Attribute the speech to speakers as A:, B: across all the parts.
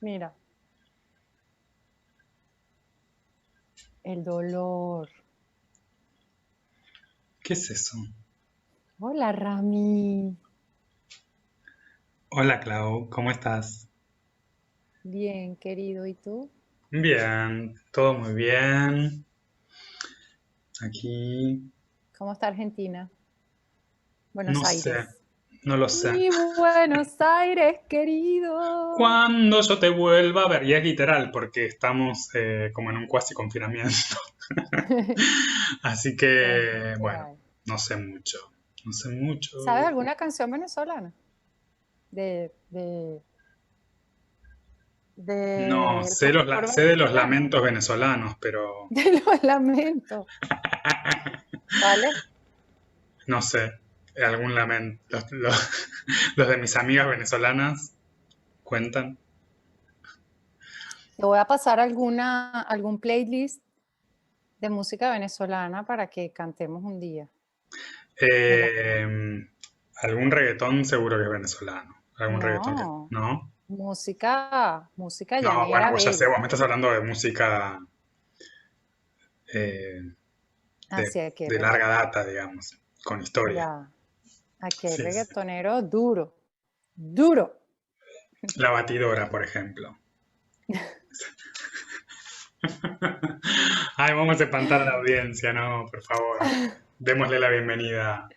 A: Mira, el dolor.
B: ¿Qué es eso?
A: Hola, Rami.
B: Hola Clau, ¿cómo estás?
A: Bien, querido. ¿Y tú?
B: Bien, todo muy bien. Aquí,
A: ¿Cómo está Argentina?
B: no
A: Buenos
B: sé,
A: Aires.
B: no lo sé.
A: Mi Buenos Aires, querido.
B: ¿Cuándo yo te vuelva a ver? Y es literal, porque estamos como en un cuasi confinamiento. Así
A: Es
B: que, bueno,
A: literal.
B: no sé mucho. No sé mucho.
A: ¿Sabes alguna canción venezolana?
B: No,
A: De el
B: sé,
A: folclore
B: sé de los
A: venezolano.
B: lamentos venezolanos, pero
A: De los lamentos. ¿Cuáles?
B: no sé. Algún lamento. Los de mis amigas venezolanas cuentan.
A: Te voy a pasar algún playlist de música venezolana para que cantemos un día. Me las
B: Eh,
A: mando.
B: algún reggaetón seguro que es venezolano. Algún reggaetón que...
A: No,
B: ¿No?
A: música
B: No, bueno,
A: llanera
B: pues ya sé,
A: bella.
B: vos me estás hablando de música eh, de,
A: Así aquí hay
B: de larga data, digamos, con historia.
A: ya, aquí hay
B: Sí, sí.
A: reggaetonero duro, duro.
B: La batidora, por ejemplo. Ay, vamos a espantar a la audiencia, no, por favor. Démosle la bienvenida.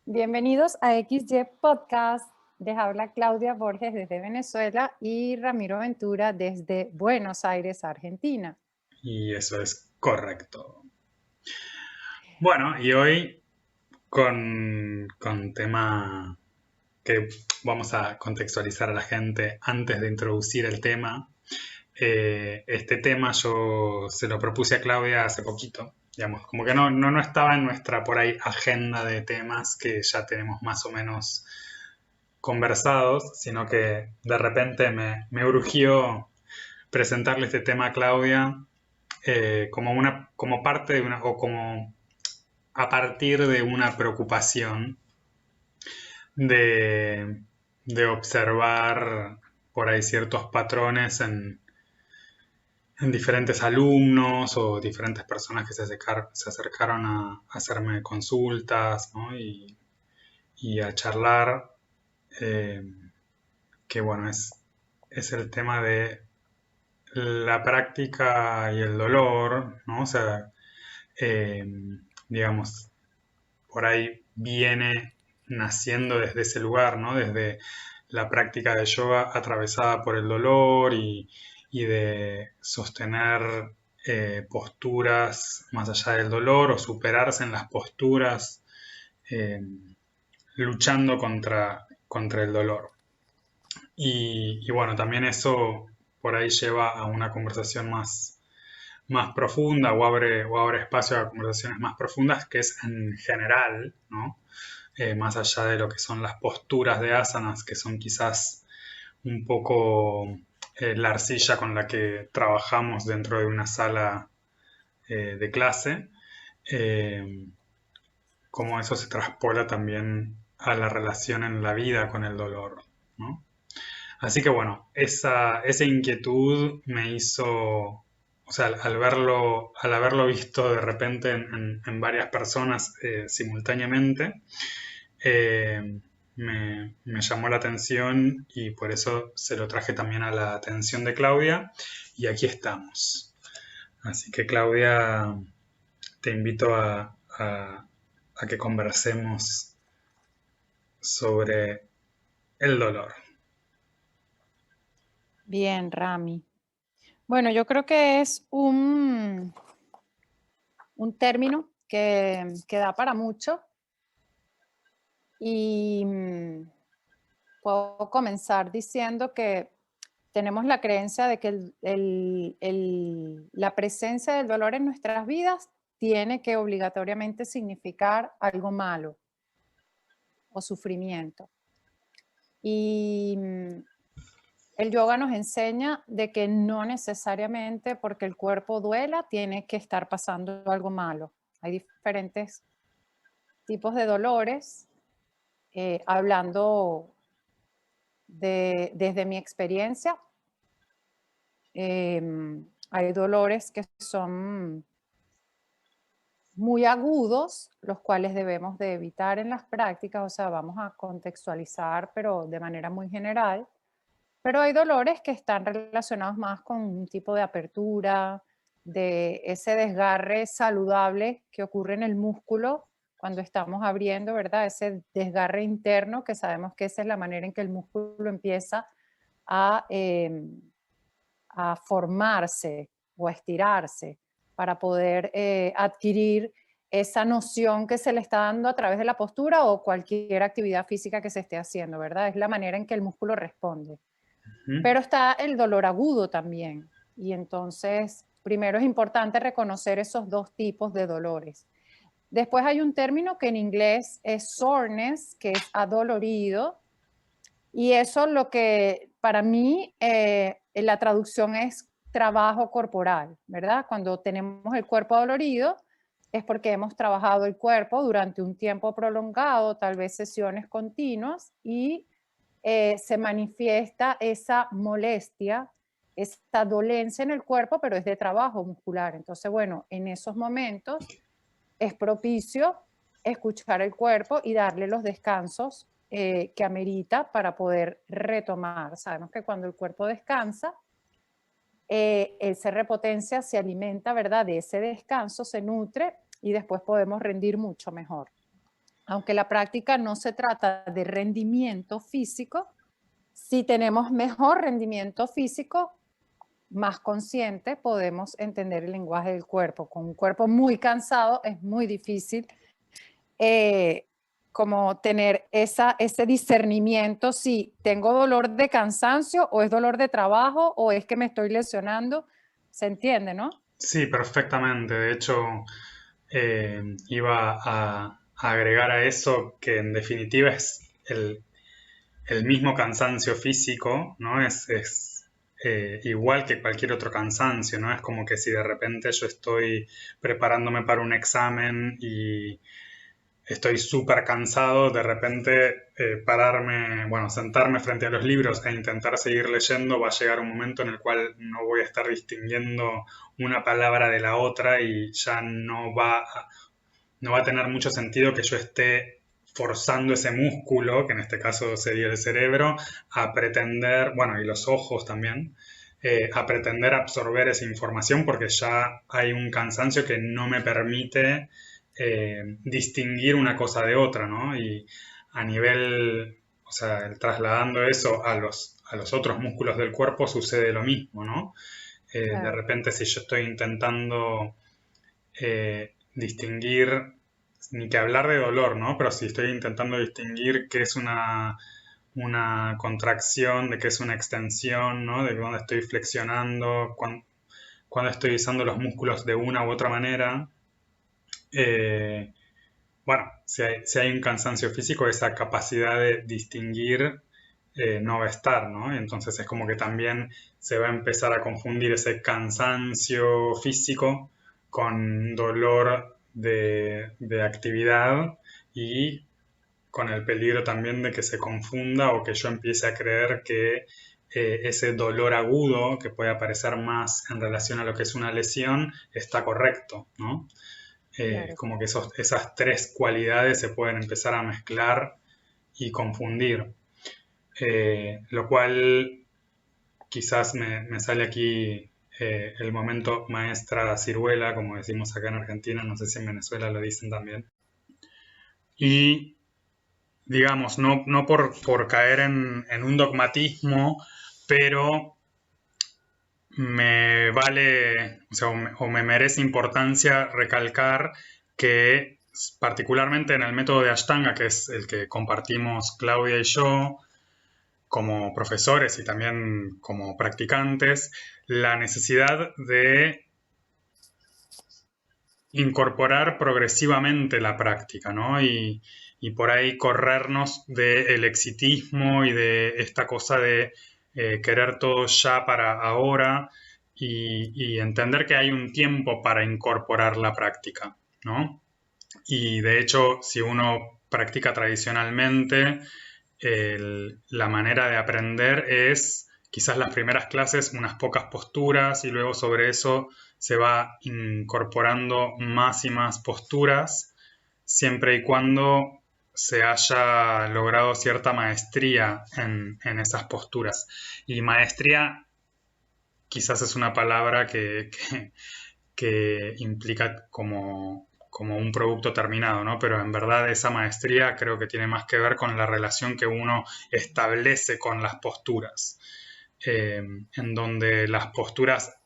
A: Bienvenidos a XY Podcast. Les habla Claudia Borges desde Venezuela y Ramiro Ventura desde Buenos Aires, Argentina.
B: Y eso es correcto. Bueno, y hoy con tema que vamos a contextualizar a la gente antes de introducir el tema. Este tema yo se lo propuse a Claudia hace poquito, digamos, como que no estaba en nuestra por ahí agenda de temas que ya tenemos más o menos conversados, sino que de repente me urgió presentarle este tema a Claudia como parte de una, o como a partir de una preocupación de, de observar por ahí ciertos patrones en diferentes alumnos o diferentes personas que se acercaron a hacerme consultas, ¿no? Y a charlar, eh, que bueno, es el tema de la práctica y el dolor, ¿no? O sea, eh, digamos, por ahí viene naciendo desde ese lugar, ¿no? Desde la práctica de yoga atravesada por el dolor y de sostener posturas más allá del dolor o superarse en las posturas eh, luchando contra el dolor. Y bueno, también eso por ahí lleva a una conversación más profunda o abre espacio a conversaciones más profundas, que es en general, ¿no? Más allá de lo que son las posturas de asanas, que son quizás un poco la arcilla con la que trabajamos dentro de una sala de clase, eh, cómo eso se traspola también a la relación en la vida con el dolor, ¿no? Así que bueno, esa inquietud me hizo, o sea, al haberlo visto de repente en varias personas simultáneamente, eh, me llamó la atención y por eso se lo traje también a la atención de Claudia y aquí estamos. Así que Claudia, te invito a que conversemos sobre el dolor.
A: Bien, Rami. Bueno, yo creo que es un término que da para mucho y puedo comenzar diciendo que tenemos la creencia de que la presencia del dolor en nuestras vidas tiene que obligatoriamente significar algo malo o sufrimiento. Y el yoga nos enseña de que no necesariamente porque el cuerpo duela tiene que estar pasando algo malo. Hay diferentes tipos de dolores, hablando desde mi experiencia. hay dolores que son muy agudos, los cuales debemos de evitar en las prácticas, o sea, vamos a contextualizar, pero de manera muy general. Pero hay dolores que están relacionados más con un tipo de apertura, de ese desgarre saludable que ocurre en el músculo cuando estamos abriendo, ¿verdad? Ese desgarre interno, que sabemos que esa es la manera en que el músculo empieza a, a formarse o a estirarse para poder adquirir esa noción que se le está dando a través de la postura o cualquier actividad física que se esté haciendo, ¿verdad? Es la manera en que el músculo responde. Pero está el dolor agudo también. Y entonces, primero es importante reconocer esos dos tipos de dolores. Después hay un término que en inglés es soreness, que es adolorido. Y eso lo que para mí, la traducción es trabajo corporal, ¿verdad? Cuando tenemos el cuerpo adolorido es porque hemos trabajado el cuerpo durante un tiempo prolongado, tal vez sesiones continuas, y se manifiesta esa molestia, esa dolencia en el cuerpo, pero es de trabajo muscular. Entonces, bueno, en esos momentos es propicio escuchar el cuerpo y darle los descansos que amerita para poder retomar. Sabemos que cuando el cuerpo descansa, él se repotencia, se alimenta, ¿verdad? De ese descanso, se nutre y después podemos rendir mucho mejor. Aunque la práctica no se trata de rendimiento físico, si tenemos mejor rendimiento físico, más consciente, podemos entender el lenguaje del cuerpo. Con un cuerpo muy cansado es muy difícil como tener ese discernimiento si tengo dolor de cansancio o es dolor de trabajo o es que me estoy lesionando. ¿Se entiende, no?
B: Sí, perfectamente. De hecho, iba a agregar a eso que en definitiva es el mismo cansancio físico, ¿no? Es igual que cualquier otro cansancio, ¿no? Es como que si de repente yo estoy preparándome para un examen y estoy súper cansado, de repente sentarme frente a los libros e intentar seguir leyendo, va a llegar un momento en el cual no voy a estar distinguiendo una palabra de la otra y ya no va a tener mucho sentido que yo esté forzando ese músculo, que en este caso sería el cerebro, a pretender, bueno, y los ojos también, a pretender absorber esa información porque ya hay un cansancio que no me permite distinguir una cosa de otra, ¿no? Y a nivel, o sea, trasladando eso a los otros músculos del cuerpo sucede lo mismo, ¿no? De
A: Claro.
B: repente si yo estoy intentando distinguir, ni que hablar de dolor, ¿no? Pero si estoy intentando distinguir qué es una contracción, de qué es una extensión, ¿no? De dónde estoy flexionando, cuando estoy usando los músculos de una u otra manera. Eh, bueno, si hay un cansancio físico, esa capacidad de distinguir no va a estar, ¿no? Entonces es como que también se va a empezar a confundir ese cansancio físico con dolor de actividad y con el peligro también de que se confunda o que yo empiece a creer que ese dolor agudo que puede aparecer más en relación a lo que es una lesión está correcto, ¿no?
A: Claro.
B: Como que esas tres cualidades se pueden empezar a mezclar y confundir. Lo cual quizás me sale aquí el momento maestra ciruela, como decimos acá en Argentina, no sé si en Venezuela lo dicen también. Y digamos, no por caer en un dogmatismo, pero me vale, o sea, o me merece importancia recalcar que particularmente en el método de Ashtanga, que es el que compartimos Claudia y yo, como profesores y también como practicantes, la necesidad de incorporar progresivamente la práctica, ¿no? Y por ahí corrernos del exitismo y de esta cosa de querer todo ya para ahora y entender que hay un tiempo para incorporar la práctica, ¿no? Y de hecho, si uno practica tradicionalmente, la manera de aprender es quizás las primeras clases unas pocas posturas y luego sobre eso se va incorporando más y más posturas, siempre y cuando se haya logrado cierta maestría en esas posturas. Y maestría quizás es una palabra que implica como un producto terminado, ¿no? Pero en verdad esa maestría creo que tiene más que ver con la relación que uno establece con las posturas, en donde las posturas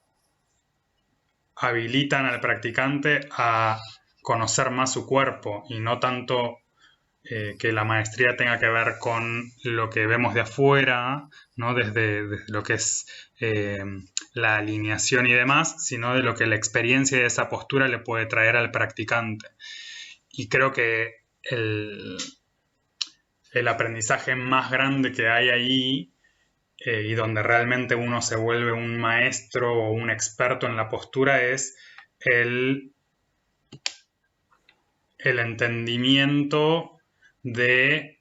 B: habilitan al practicante a conocer más su cuerpo y no tanto que la maestría tenga que ver con lo que vemos de afuera, ¿no? Desde lo que es la alineación y demás, sino de lo que la experiencia de esa postura le puede traer al practicante. Y creo que el aprendizaje más grande que hay ahí y donde realmente uno se vuelve un maestro o un experto en la postura es el entendimiento de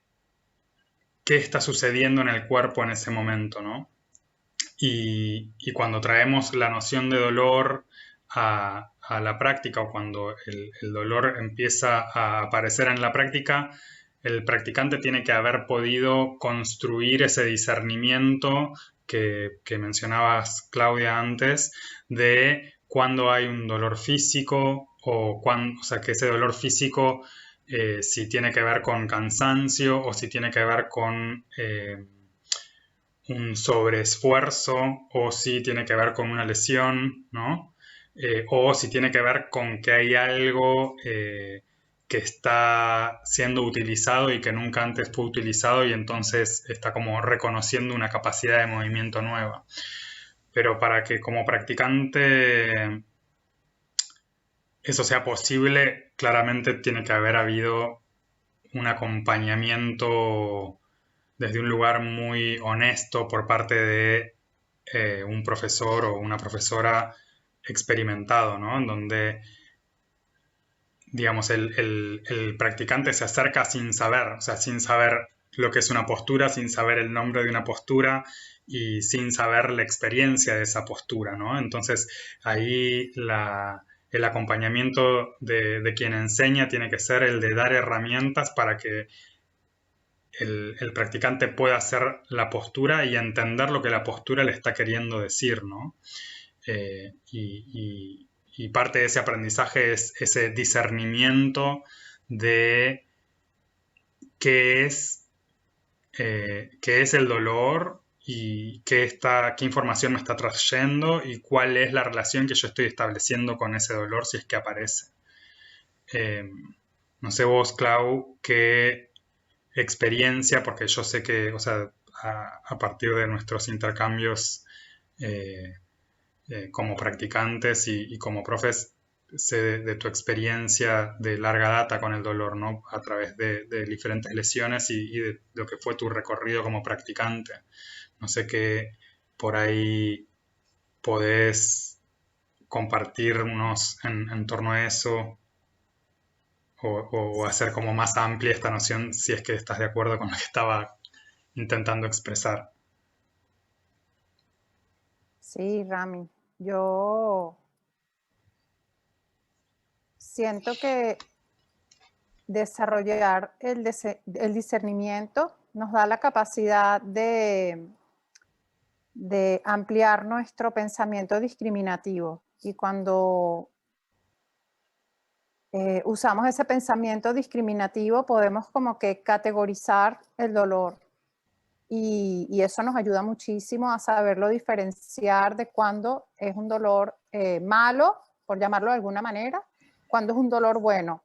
B: qué está sucediendo en el cuerpo en ese momento, ¿no? Y cuando traemos la noción de dolor a la práctica o cuando el dolor empieza a aparecer en la práctica, el practicante tiene que haber podido construir ese discernimiento que mencionabas, Claudia, antes, de cuando hay un dolor físico o sea, que ese dolor físico si tiene que ver con cansancio o si tiene que ver con un sobreesfuerzo o si tiene que ver con una lesión, ¿no? O si tiene que ver con que hay algo que está siendo utilizado y que nunca antes fue utilizado y entonces está como reconociendo una capacidad de movimiento nueva. Pero para que como practicante eso sea posible, claramente tiene que haber habido un acompañamiento desde un lugar muy honesto por parte de un profesor o una profesora experimentado, ¿no? En donde, digamos, el practicante se acerca sin saber, o sea, sin saber lo que es una postura, sin saber el nombre de una postura y sin saber la experiencia de esa postura, ¿no? Entonces, ahí el acompañamiento de quien enseña tiene que ser el de dar herramientas para que el practicante pueda hacer la postura y entender lo que la postura le está queriendo decir, ¿no? Y parte de ese aprendizaje es ese discernimiento de qué es el dolor y qué información me está trayendo y cuál es la relación que yo estoy estableciendo con ese dolor si es que aparece. No sé vos, Clau, qué experiencia, porque yo sé que, o sea, a partir de nuestros intercambios eh, como practicantes y como profes, sé de tu experiencia de larga data con el dolor, ¿no? A través de diferentes lesiones y de lo que fue tu recorrido como practicante. No sé qué por ahí podés compartirnos en torno a eso o hacer como más amplia esta noción si es que estás de acuerdo con lo que estaba intentando expresar.
A: Sí, Rami, yo siento que desarrollar el discernimiento nos da la capacidad de ampliar nuestro pensamiento discriminativo. Y cuando usamos ese pensamiento discriminativo, podemos como que categorizar el dolor. Y eso nos ayuda muchísimo a saberlo diferenciar de cuando es un dolor malo, por llamarlo de alguna manera, cuando es un dolor bueno.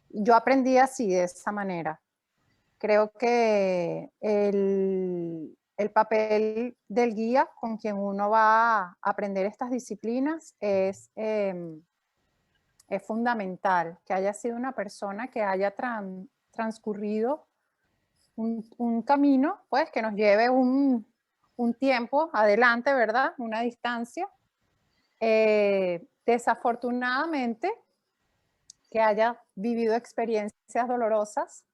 A: Yo aprendí así, de esa manera. Creo que el papel del guía con quien uno va a aprender estas disciplinas es fundamental, que haya sido una persona que haya transcurrido un camino, pues, que nos lleve un tiempo adelante, ¿verdad? Una distancia. Desafortunadamente, que haya vivido experiencias dolorosas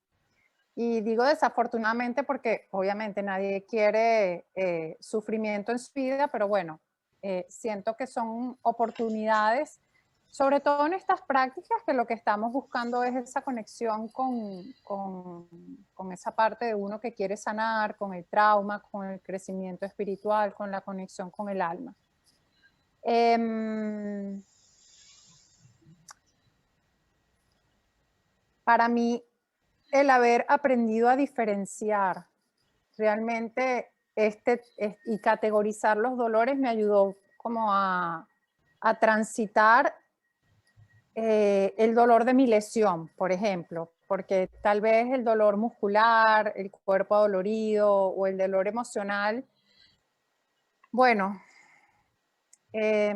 A: Y digo desafortunadamente porque obviamente nadie quiere sufrimiento en su vida, pero bueno, siento que son oportunidades, sobre todo en estas prácticas, que lo que estamos buscando es esa conexión con esa parte de uno que quiere sanar, con el trauma, con el crecimiento espiritual, con la conexión con el alma. Para mí, el haber aprendido a diferenciar realmente y categorizar los dolores me ayudó como a transitar el dolor de mi lesión, por ejemplo, porque tal vez el dolor muscular, el cuerpo adolorido o el dolor emocional, bueno, es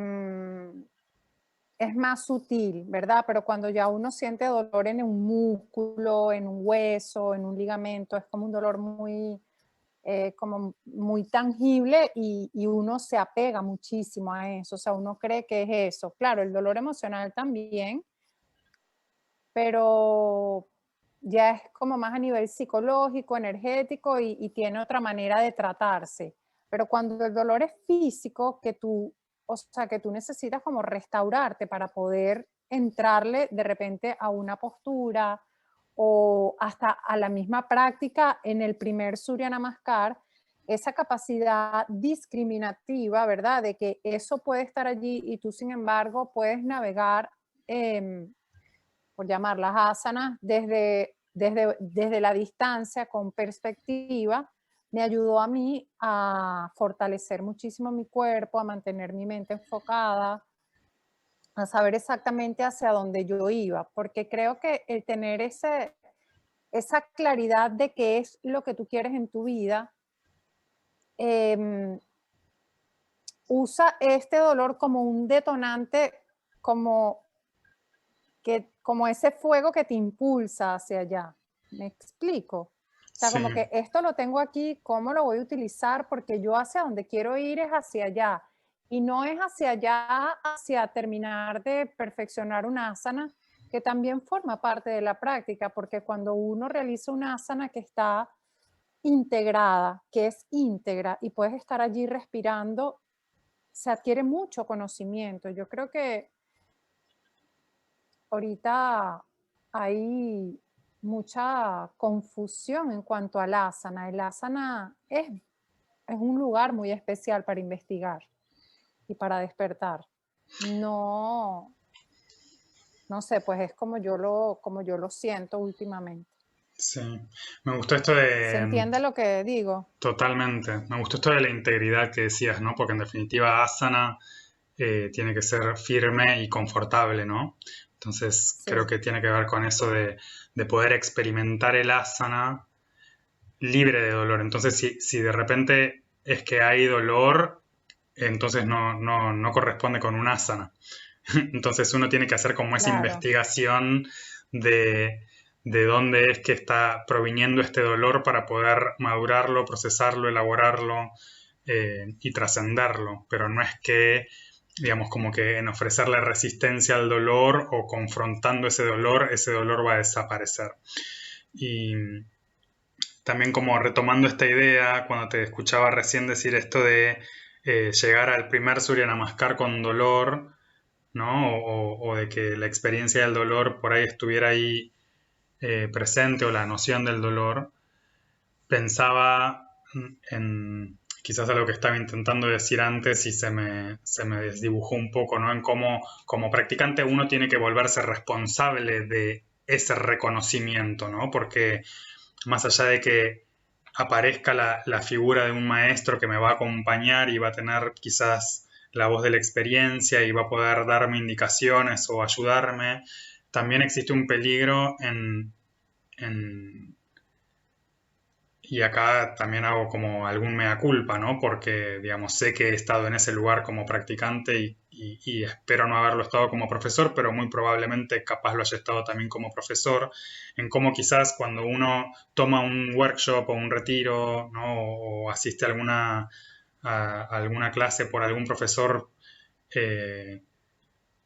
A: más sutil, ¿verdad? Pero cuando ya uno siente dolor en un músculo, en un hueso, en un ligamento, es como un dolor como muy tangible y uno se apega muchísimo a eso, o sea, uno cree que es eso. Claro, el dolor emocional también, pero ya es como más a nivel psicológico, energético y tiene otra manera de tratarse. Pero cuando el dolor es físico, o sea, que tú necesitas como restaurarte para poder entrarle de repente a una postura o hasta a la misma práctica en el primer Surya Namaskar, esa capacidad discriminativa, ¿verdad? De que eso puede estar allí y tú, sin embargo, puedes navegar, por llamarlas asanas, desde la distancia, con perspectiva, me ayudó a mí a fortalecer muchísimo mi cuerpo, a mantener mi mente enfocada, a saber exactamente hacia dónde yo iba, porque creo que el tener esa claridad de qué es lo que tú quieres en tu vida, usa este dolor como un detonante, como como ese fuego que te impulsa hacia allá. ¿Me explico? O sea,
B: Sí,
A: como que esto lo tengo aquí, ¿cómo lo voy a utilizar? Porque yo hacia donde quiero ir es hacia allá. Y no es hacia allá, hacia terminar de perfeccionar una asana, que también forma parte de la práctica, porque cuando uno realiza una asana que está integrada, que es íntegra, y puedes estar allí respirando, se adquiere mucho conocimiento. Yo creo que ahorita hay mucha confusión en cuanto al asana. El asana es un lugar muy especial para investigar y para despertar. No, no sé, pues es como yo lo siento últimamente.
B: sí. Me gustó esto
A: ¿Se
B: de,
A: entiende lo que digo?
B: totalmente, me gustó esto de la integridad que decías, ¿no? Porque en definitiva asana tiene que ser firme y confortable, ¿no? Entonces creo
A: Sí,
B: que tiene que ver con eso de poder experimentar el asana libre de dolor. Entonces si de repente es que hay dolor, entonces no corresponde con un asana. Entonces uno tiene que hacer como esa
A: claro,
B: investigación de, de dónde es que está proviniendo este dolor para poder madurarlo, procesarlo, elaborarlo y trascenderlo. Pero no es que, digamos, como que en ofrecerle resistencia al dolor o confrontando ese dolor va a desaparecer. Y también como retomando esta idea, cuando te escuchaba recién decir esto de llegar al primer Surya Namaskar con dolor, ¿no? O de que la experiencia del dolor por ahí estuviera ahí presente o la noción del dolor, pensaba en quizás algo que estaba intentando decir antes y se me desdibujó un poco, ¿no? En cómo como practicante uno tiene que volverse responsable de ese reconocimiento, ¿no? Porque más allá de que aparezca la figura de un maestro que me va a acompañar y va a tener quizás la voz de la experiencia y va a poder darme indicaciones o ayudarme, también existe un peligro en y acá también hago como algún mea culpa, ¿no? Porque, digamos, sé que he estado en ese lugar como practicante y espero no haberlo estado como profesor, pero muy probablemente capaz lo haya estado también como profesor, en cómo quizás cuando uno toma un workshop o un retiro, ¿no? O asiste a alguna clase por algún profesor eh,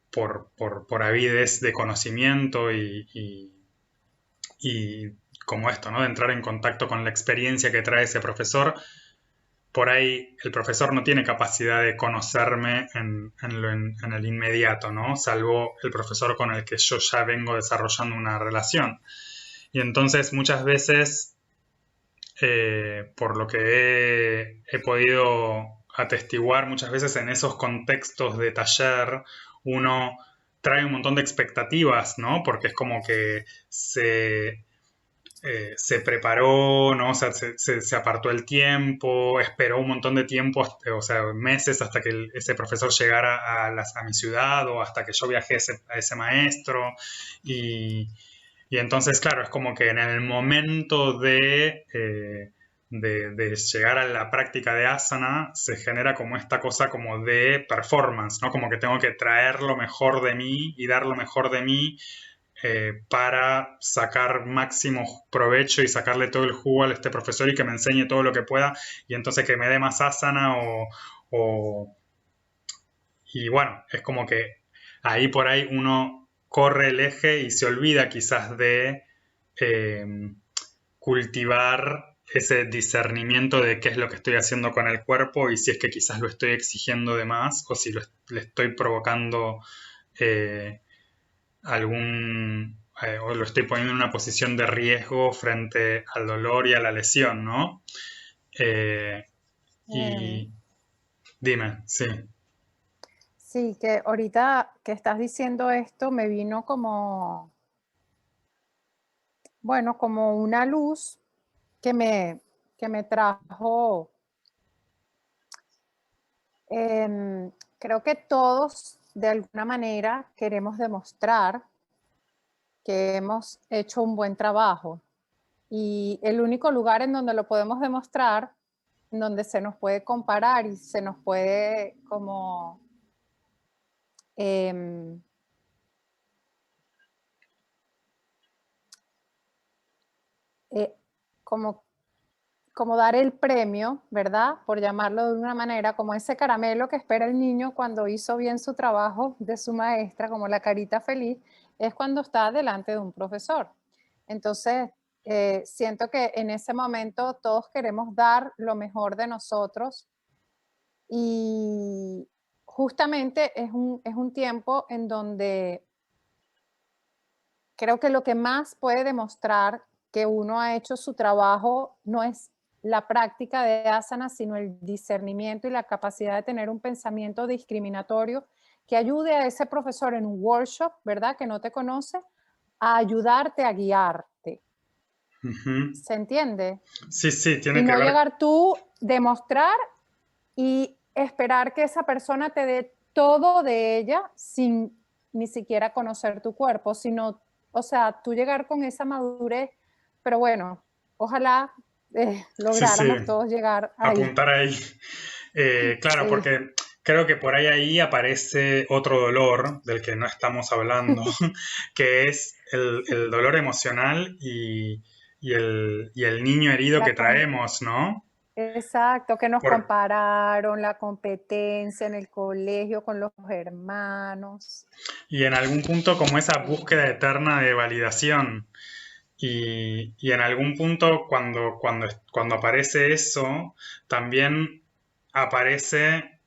B: por avidez de conocimiento y como esto, ¿no? De entrar en contacto con la experiencia que trae ese profesor. Por ahí el profesor no tiene capacidad de conocerme en el inmediato, ¿no? Salvo el profesor con el que yo ya vengo desarrollando una relación. Y entonces muchas veces, por lo que he podido atestiguar, muchas veces en esos contextos de taller, uno trae un montón de expectativas, ¿no? Porque es como que se preparó, ¿no? O sea, se apartó el tiempo, esperó un montón de tiempo, o sea, meses hasta que ese profesor llegara a mi ciudad o hasta que yo viajé a ese maestro. Y, y entonces, claro, es como que en el momento de llegar a la práctica de asana se genera como esta cosa como de performance, ¿no? Como que tengo que traer lo mejor de mí y dar lo mejor de mí para sacar máximo provecho y sacarle todo el jugo a este profesor y que me enseñe todo lo que pueda y entonces que me dé más asana o y bueno, es como que ahí por ahí uno corre el eje y se olvida quizás de eh, cultivar ese discernimiento de qué es lo que estoy haciendo con el cuerpo y si es que quizás lo estoy exigiendo de más o si le estoy provocando eh, o lo estoy poniendo en una posición de riesgo frente al dolor y a la lesión, ¿no? Eh,
A: Em,
B: y dime, sí.
A: sí, que ahorita que estás diciendo esto me vino como, bueno, como una luz que me trajo. Creo que todos de alguna manera queremos demostrar que hemos hecho un buen trabajo y el único lugar en donde lo podemos demostrar, en donde se nos puede comparar y se nos puede como eh, eh, como, como dar el premio, ¿verdad? Por llamarlo de una manera, como ese caramelo que espera el niño cuando hizo bien su trabajo de su maestra, como la carita feliz, es cuando está delante de un profesor. Entonces, siento que en ese momento todos queremos dar lo mejor de nosotros y justamente es un tiempo en donde creo que lo que más puede demostrar que uno ha hecho su trabajo no es la práctica de asana, sino el discernimiento y la capacidad de tener un pensamiento discriminatorio que ayude a ese profesor en un workshop, ¿verdad? Que no te conoce, a ayudarte a guiarte.
B: Ujú.
A: ¿Se entiende?
B: Sí, sí,
A: Y
B: tiene que
A: no
B: ver.
A: llegar tú, demostrar y esperar que esa persona te dé todo de ella sin ni siquiera conocer tu cuerpo, sino, o sea, tú llegar con esa madurez, pero bueno, ojalá
B: Sí, sí,
A: lográramos todos llegar ahí.
B: apuntar ahí. Claro,
A: Sí,
B: porque creo que por ahí aparece otro dolor del que no estamos hablando, que es el dolor emocional y el niño herido que
A: la
B: traemos, ¿no?
A: exacto, que nos
B: Por-
A: compararon, la competencia en el colegio con los hermanos.
B: y en algún punto como esa
A: Sí.
B: búsqueda eterna de validación. Y en algún punto cuando aparece eso, también aparece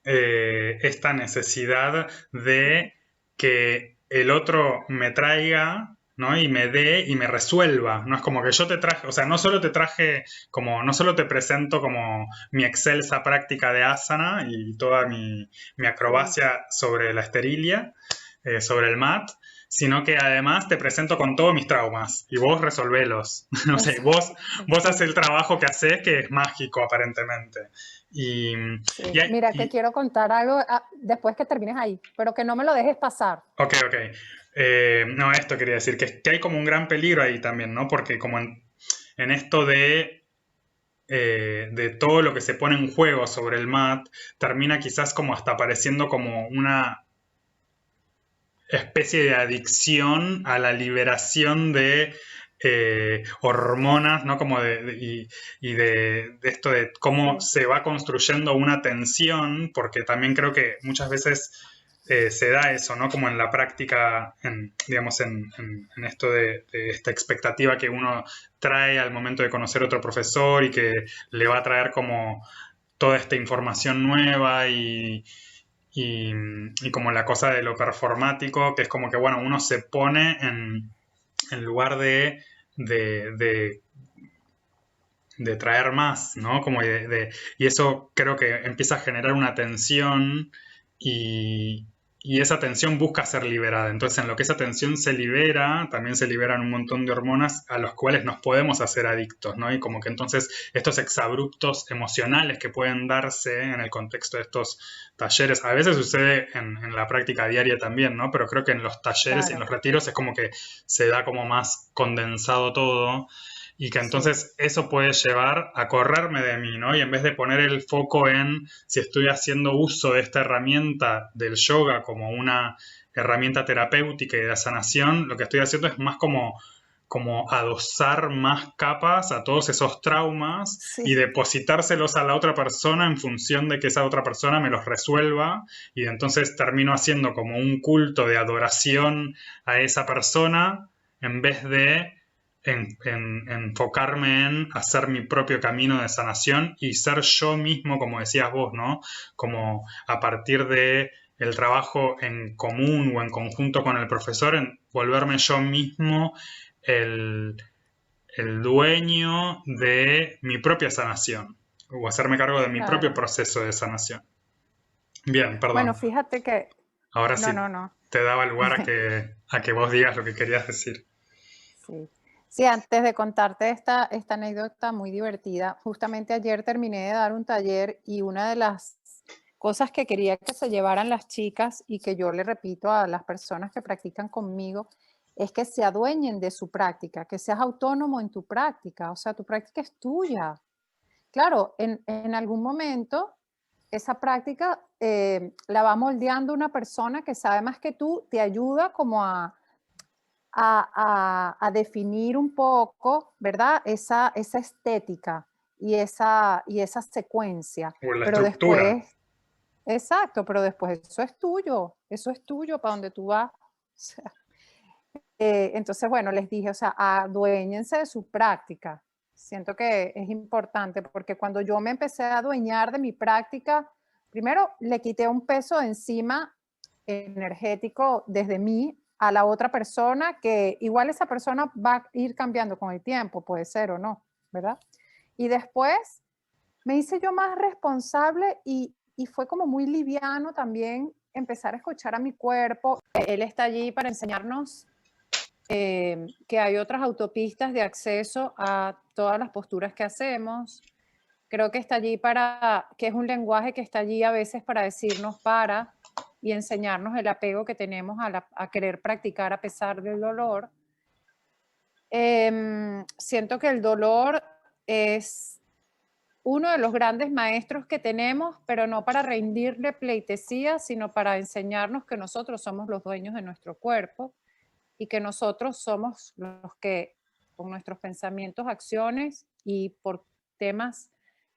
B: esta necesidad de que el otro me traiga, ¿no? Y me dé y me resuelva. No es como que yo te traje, o sea, no solo te traje como, no solo te presento como mi excelsa práctica de asana y toda mi
A: Sí.
B: acrobacia sobre la esterilla, sobre el mat, sino que además te presento con todos mis traumas y vos resolvelos. No sé, vos haces
A: Sí,
B: el trabajo que haces, que es mágico aparentemente. Y,
A: sí.
B: y,
A: Mira, que
B: y-
A: quiero contar algo después que termines ahí, pero que no me lo dejes pasar.
B: ok, ok. No, esto quería decir, que hay como un gran peligro ahí también, ¿no? Porque como en esto de todo lo que se pone en juego sobre el mat, termina quizás como hasta pareciendo como una especie de adicción a la liberación de hormonas, ¿no? Como y de esto de cómo
A: Sí,
B: se va construyendo una tensión, porque también creo que muchas veces se da eso, ¿no? Como en la práctica, digamos, en esto de esta expectativa que uno trae al momento de conocer otro profesor y que le va a traer como toda esta información nueva y como la cosa de lo performático, que es como que, bueno, uno se pone en lugar de, de- de traer más, ¿no? Como y eso creo que empieza a generar una tensión y esa tensión busca ser liberada. Entonces, en lo que esa tensión se libera, también se liberan un montón de hormonas a los cuales nos podemos hacer adictos, ¿no? Y como que entonces estos exabruptos emocionales que pueden darse en el contexto de estos talleres, a veces sucede en la práctica diaria también, ¿no? Pero creo que en los talleres y en
A: Claro,
B: los retiros es como que se da como más condensado todo y que
A: sí,
B: entonces eso puede llevar a correrme de mí, ¿no? Y en vez de poner el foco en si estoy haciendo uso de esta herramienta del yoga como una herramienta terapéutica y de sanación, lo que estoy haciendo es más como adosar más capas a todos esos traumas y
A: sí,
B: depositárselos a la otra persona en función de que esa otra persona me los resuelva y entonces termino haciendo como un culto de adoración a esa persona en vez de enfocarme en hacer mi propio camino de sanación y ser yo mismo, como decías vos, ¿no? Como a partir de el trabajo en común o en conjunto con el profesor, en volverme yo mismo el, el dueño de mi propia sanación o hacerme cargo de mi propio
A: claro.
B: proceso de sanación. Bien,
A: Bueno,
B: perdón.
A: fíjate que,
B: Ahora
A: no,
B: sí
A: no, no.
B: te daba lugar a que vos digas lo que querías decir.
A: Sí. Sí, antes de contarte esta anécdota muy divertida, justamente ayer terminé de dar un taller y una de las cosas que quería que se llevaran las chicas y que yo le repito a las personas que practican conmigo es que se adueñen de su práctica, que seas autónomo en tu práctica, o sea, tu práctica es tuya. Claro, en algún momento esa práctica la va moldeando una persona que sabe más que tú, te ayuda como a definir un poco, ¿verdad? Esa estética y esa secuencia.
B: O la
A: Pero
B: estructura.
A: después, exacto, pero después eso es tuyo para donde tú vas. O sea, entonces, bueno, les dije, o sea, aduéñense de su práctica. Siento que es importante porque cuando yo me empecé a adueñar de mi práctica, primero le quité un peso encima energético desde mí a la otra persona, que igual esa persona va a ir cambiando con el tiempo, puede ser o no, ¿verdad? Y después me hice yo más responsable y fue como muy liviano también empezar a escuchar a mi cuerpo. Él está allí para enseñarnos que hay otras autopistas de acceso a todas las posturas que hacemos. Creo que está allí que es un lenguaje que está allí a veces para decirnos para y enseñarnos el apego que tenemos a querer practicar a pesar del dolor. Siento que el dolor es uno de los grandes maestros que tenemos, pero no para rendirle pleitesía, sino para enseñarnos que nosotros somos los dueños de nuestro cuerpo y que nosotros somos los que con nuestros pensamientos, acciones y por temas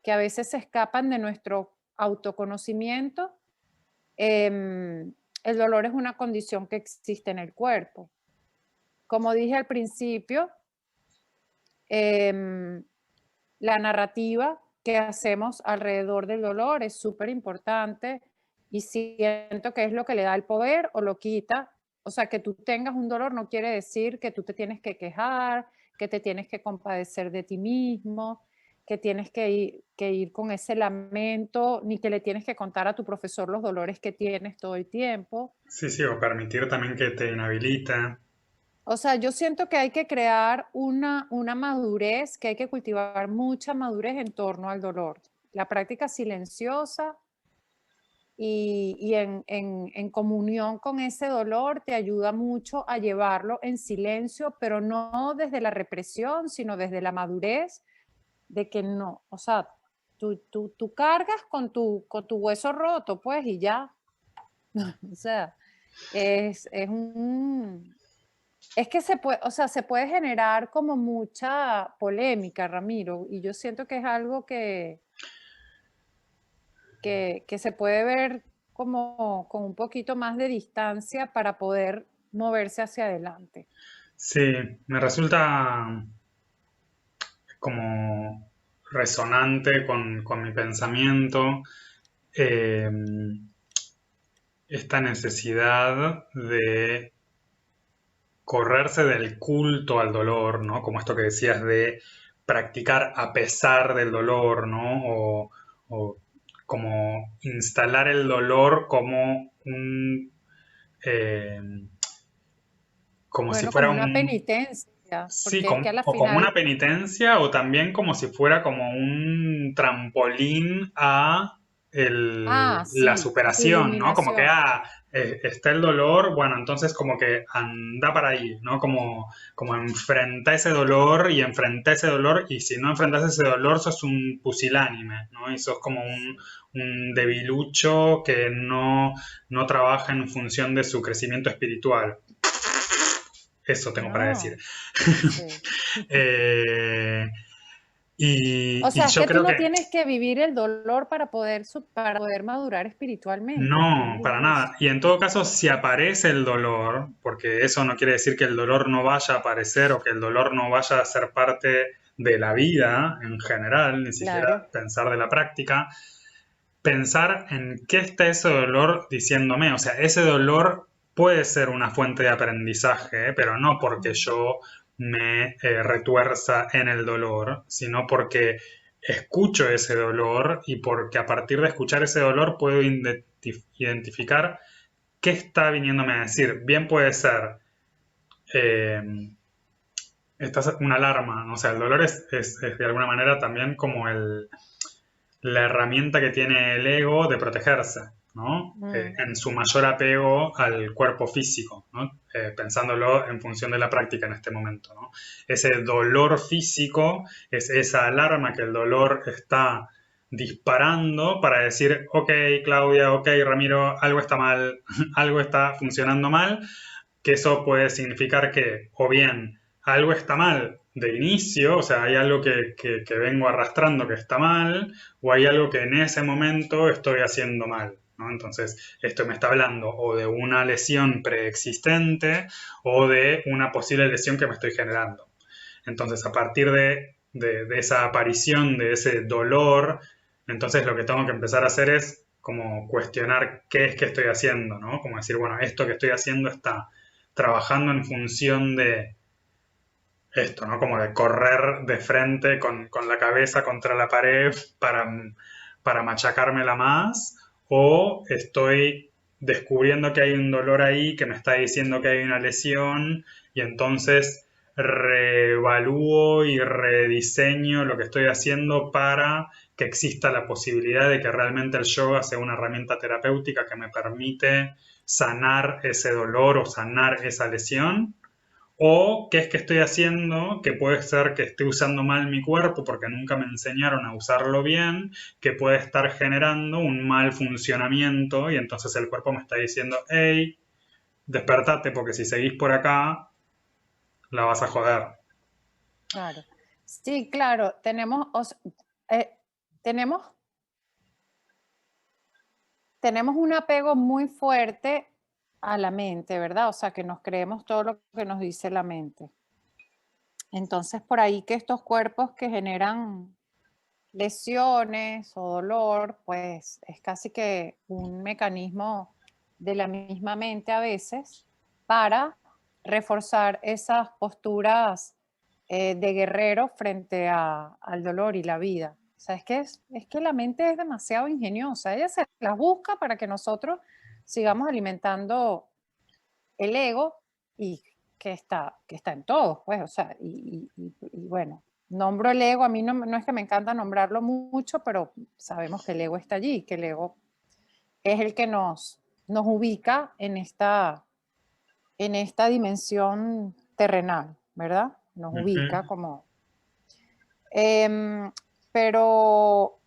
A: que a veces se escapan de nuestro autoconocimiento, el dolor es una condición que existe en el cuerpo. Como dije al principio, em, la narrativa que hacemos alrededor del dolor es súper importante y siento que es lo que le da el poder o lo quita. O sea, que tú tengas un dolor no quiere decir que tú te tienes que quejar, que te tienes que compadecer de ti mismo, que tienes que ir con ese lamento, ni que le tienes que contar a tu profesor los dolores que tienes todo el tiempo.
B: Sí, sí, o permitir también que te inhabilita.
A: O sea, yo siento que hay que crear una madurez, que hay que cultivar mucha madurez en torno al dolor. La práctica silenciosa y en comunión con ese dolor te ayuda mucho a llevarlo en silencio, pero no desde la represión, sino desde la madurez de que no, o sea, tú cargas con tu hueso roto, pues, y ya. O sea, es un, es que se puede, o sea, se puede generar como mucha polémica, Ramiro, y yo siento que es algo que se puede ver. como con un poquito más de distancia para poder moverse hacia adelante.
B: Sí, me resulta como resonante con mi pensamiento eh, esta necesidad de correrse del culto al dolor, ¿no? Como esto que decías de practicar a pesar del dolor, ¿no? O como instalar el dolor como un, eh, como si
A: Bueno,
B: fuera
A: como una
B: un,
A: penitencia,
B: sí,
A: porque es que a la
B: o como una
A: final,
B: penitencia o también como si fuera como un trampolín a la
A: sí,
B: superación, ¿no? Como que,
A: iluminación.
B: está el dolor, bueno, entonces como que anda para ahí, ¿no? Como enfrenta ese dolor y enfrenta ese dolor y si no enfrentas ese dolor sos un pusilánime, ¿no? Y sos como un debilucho que no trabaja en función de su crecimiento espiritual. Eso tengo para decir.
A: No, sí.
B: Eh,
A: O
B: y
A: sea, es
B: yo
A: que tú
B: creo
A: no
B: que
A: tienes que vivir el dolor para poder, para poder madurar espiritualmente. ¿Quién
B: no, para
A: dijo eso?
B: nada. Y en todo caso, si aparece el dolor, porque eso no quiere decir que el dolor no vaya a aparecer o que el dolor no vaya a ser parte de la vida en general, ni siquiera
A: Claro.
B: pensar de la práctica, pensar en qué está ese dolor diciéndome. O sea, ese dolor puede ser una fuente de aprendizaje, pero no porque
A: Ujú.
B: yo me retuerza en el dolor, sino porque escucho ese dolor y porque a partir de escuchar ese dolor puedo identificar qué está viniéndome a decir. Bien puede ser eh, una alarma, ¿no? O sea, el dolor es de alguna manera también como la herramienta que tiene el ego de protegerse, ¿no?
A: Mm,
B: En su mayor apego al cuerpo físico, ¿no? Pensándolo en función de la práctica en este momento, ¿no? Ese dolor físico es esa alarma que el dolor está disparando para decir, ok, Claudia, ok, Ramiro, algo está mal, algo está funcionando mal, que eso puede significar que o bien algo está mal de inicio, o sea, hay algo que vengo arrastrando que está mal, o hay algo que en ese momento estoy haciendo mal, ¿no? Entonces, esto me está hablando o de una lesión preexistente o de una posible lesión que me estoy generando. Entonces, a partir de esa aparición, de ese dolor, entonces lo que tengo que empezar a hacer es como cuestionar qué es que estoy haciendo, ¿no? Como decir, bueno, esto que estoy haciendo está trabajando en función de esto, ¿no? Como de correr de frente con la cabeza contra la pared para machacármela más, o estoy descubriendo que hay un dolor ahí que me está diciendo que hay una lesión y entonces reevalúo y rediseño lo que estoy haciendo para que exista la posibilidad de que realmente el yoga sea una herramienta terapéutica que me permite sanar ese dolor o sanar esa lesión o qué es que estoy haciendo, que puede ser que esté usando mal mi cuerpo porque nunca me enseñaron a usarlo bien, que puede estar generando un mal funcionamiento y entonces el cuerpo me está diciendo, hey, despertate porque si seguís por acá, la vas a joder.
A: claro. Sí, claro, eh, tenemos, tenemos un apego muy fuerte a la mente, ¿verdad? O sea, que nos creemos todo lo que nos dice la mente. Entonces, por ahí que estos cuerpos que generan lesiones o dolor, pues es casi que un mecanismo de la misma mente a veces para reforzar esas posturas de guerrero frente al dolor y la vida. O sea, es que la mente es demasiado ingeniosa. Ella se las busca para que nosotros sigamos alimentando el ego y que está en todos, pues, o sea, y bueno, nombro el ego, a mí no es que me encanta nombrarlo mucho, pero sabemos que el ego está allí, que el ego es el que nos ubica en esta dimensión terrenal, ¿verdad? Nos
B: Ujú.
A: ubica como... Em, pero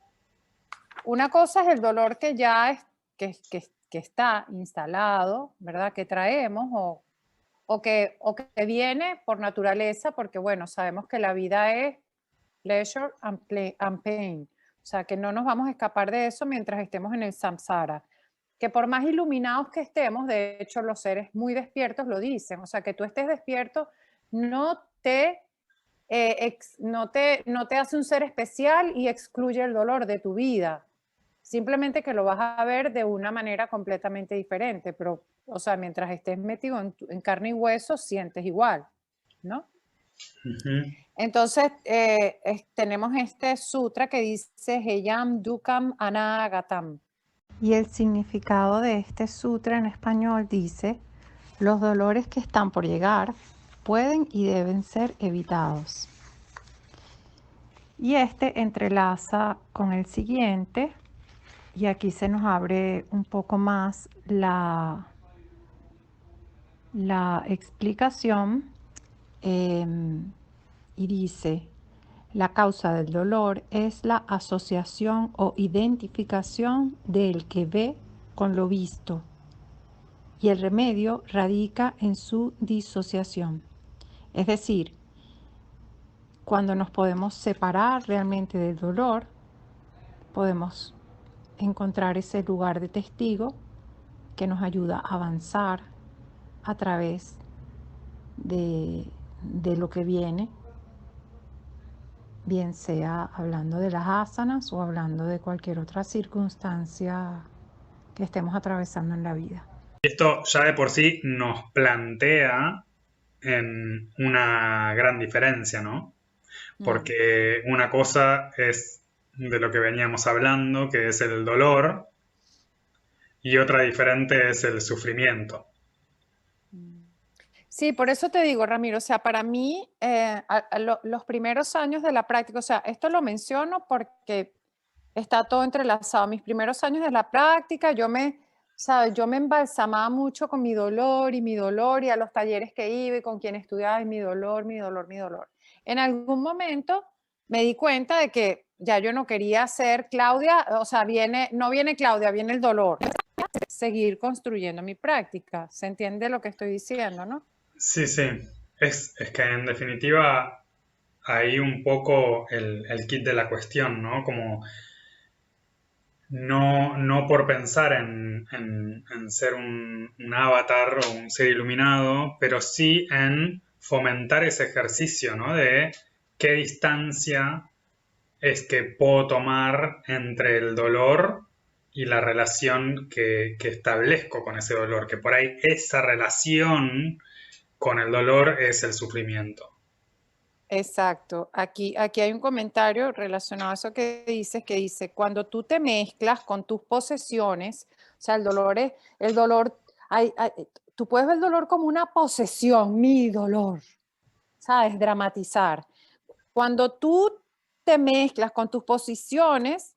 A: una cosa es el dolor que ya es, que está instalado, ¿verdad? Que traemos o que viene por naturaleza, porque bueno, sabemos que la vida es pleasure and pain, o sea, que no nos vamos a escapar de eso mientras estemos en el samsara. que por más iluminados que estemos, de hecho los seres muy despiertos lo dicen, o sea, que tú estés despierto no te, no te hace un ser especial y excluye el dolor de tu vida. Simplemente que lo vas a ver de una manera completamente diferente, pero, o sea, mientras estés metido en carne y hueso, sientes igual, ¿no?
B: Ujú.
A: Entonces, tenemos este sutra que dice Heyam Dukam Anagatam. Y el significado de este sutra en español dice: los dolores que están por llegar pueden y deben ser evitados. Y este entrelaza con el siguiente, y aquí se nos abre un poco más la explicación, y dice: la causa del dolor es la asociación o identificación del que ve con lo visto, y el remedio radica en su disociación. Es decir, cuando nos podemos separar realmente del dolor, podemos encontrar ese lugar de testigo que nos ayuda a avanzar a través de lo que viene, bien sea hablando de las asanas o hablando de cualquier otra circunstancia que estemos atravesando en la vida.
B: Esto ya de por sí nos plantea en una gran diferencia, ¿no? Porque una cosa es de lo que veníamos hablando, que es el dolor, y otra diferente es el sufrimiento.
A: Sí, por eso te digo, Ramiro, o sea, para mí, los primeros años de la práctica, o sea, esto lo menciono porque está todo entrelazado. Mis primeros años de la práctica, ¿sabes? Yo me embalsamaba mucho con mi dolor, y a los talleres que iba y con quien estudiaba, y mi dolor, mi dolor, mi dolor. En algún momento me di cuenta de que ya yo no quería ser Claudia, o sea, no viene Claudia, viene el dolor. Seguir construyendo mi práctica. ¿Se entiende lo que estoy diciendo, no?
B: Sí, sí. Es que en definitiva ahí un poco el kit de la cuestión, ¿no? Como no por pensar en ser un avatar o un ser iluminado, pero sí en fomentar ese ejercicio, ¿no? De qué distancia es que puedo tomar entre el dolor y la relación que establezco con ese dolor, que por ahí esa relación con el dolor es el sufrimiento.
A: Exacto. Aquí hay un comentario relacionado a eso que dice, cuando tú te mezclas con tus posesiones, o sea, el dolor, tú puedes ver el dolor como una posesión, mi dolor, ¿sabes? Dramatizar. Cuando tú te mezclas con tus posiciones,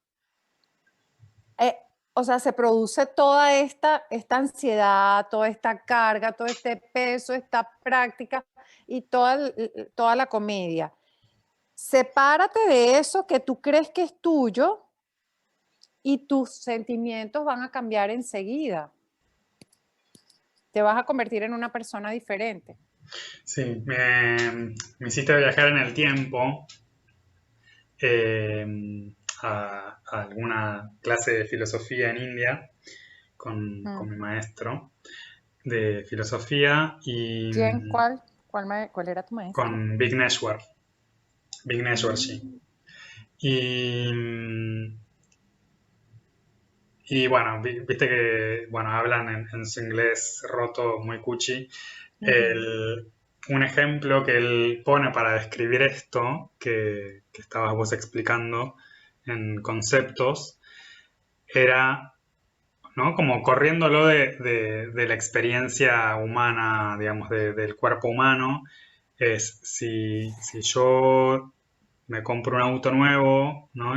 A: eh, o sea, se produce toda esta ansiedad, toda esta carga, todo este peso, esta práctica y toda la comedia. Sepárate de eso que tú crees que es tuyo y tus sentimientos van a cambiar enseguida. Te vas a convertir en una persona diferente.
B: Sí, me hiciste viajar en el tiempo a alguna clase de filosofía en India con mi maestro de filosofía y
A: ¿Quién? ¿Cuál era tu maestro?
B: con Vigneshwar, Vigneshwarji. Y, y bueno, viste que bueno, hablan en su inglés roto, muy cuchi. Un ejemplo que él pone para describir esto que estabas vos explicando en conceptos era, ¿no? Como corriéndolo de la experiencia humana, digamos, del cuerpo humano, es si yo me compro un auto nuevo, ¿no?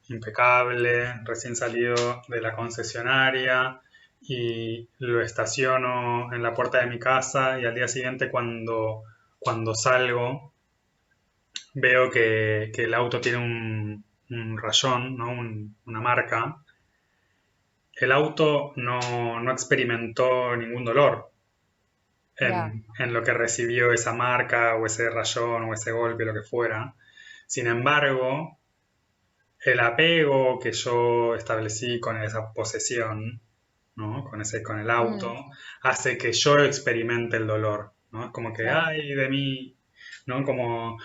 B: Impecable, recién salido de la concesionaria y lo estaciono en la puerta de mi casa y al día siguiente cuando salgo veo que el auto tiene un rayón, ¿no? Una marca. El auto no experimentó ningún dolor
A: Ya.
B: en lo que recibió esa marca o ese rayón o ese golpe, lo que fuera. Sin embargo, el apego que yo establecí con esa posesión, ¿no? Con el auto,
A: Mm,
B: hace que yo experimente el dolor, ¿no? Es como que,
A: claro,
B: ay, de mí, ¿no? Como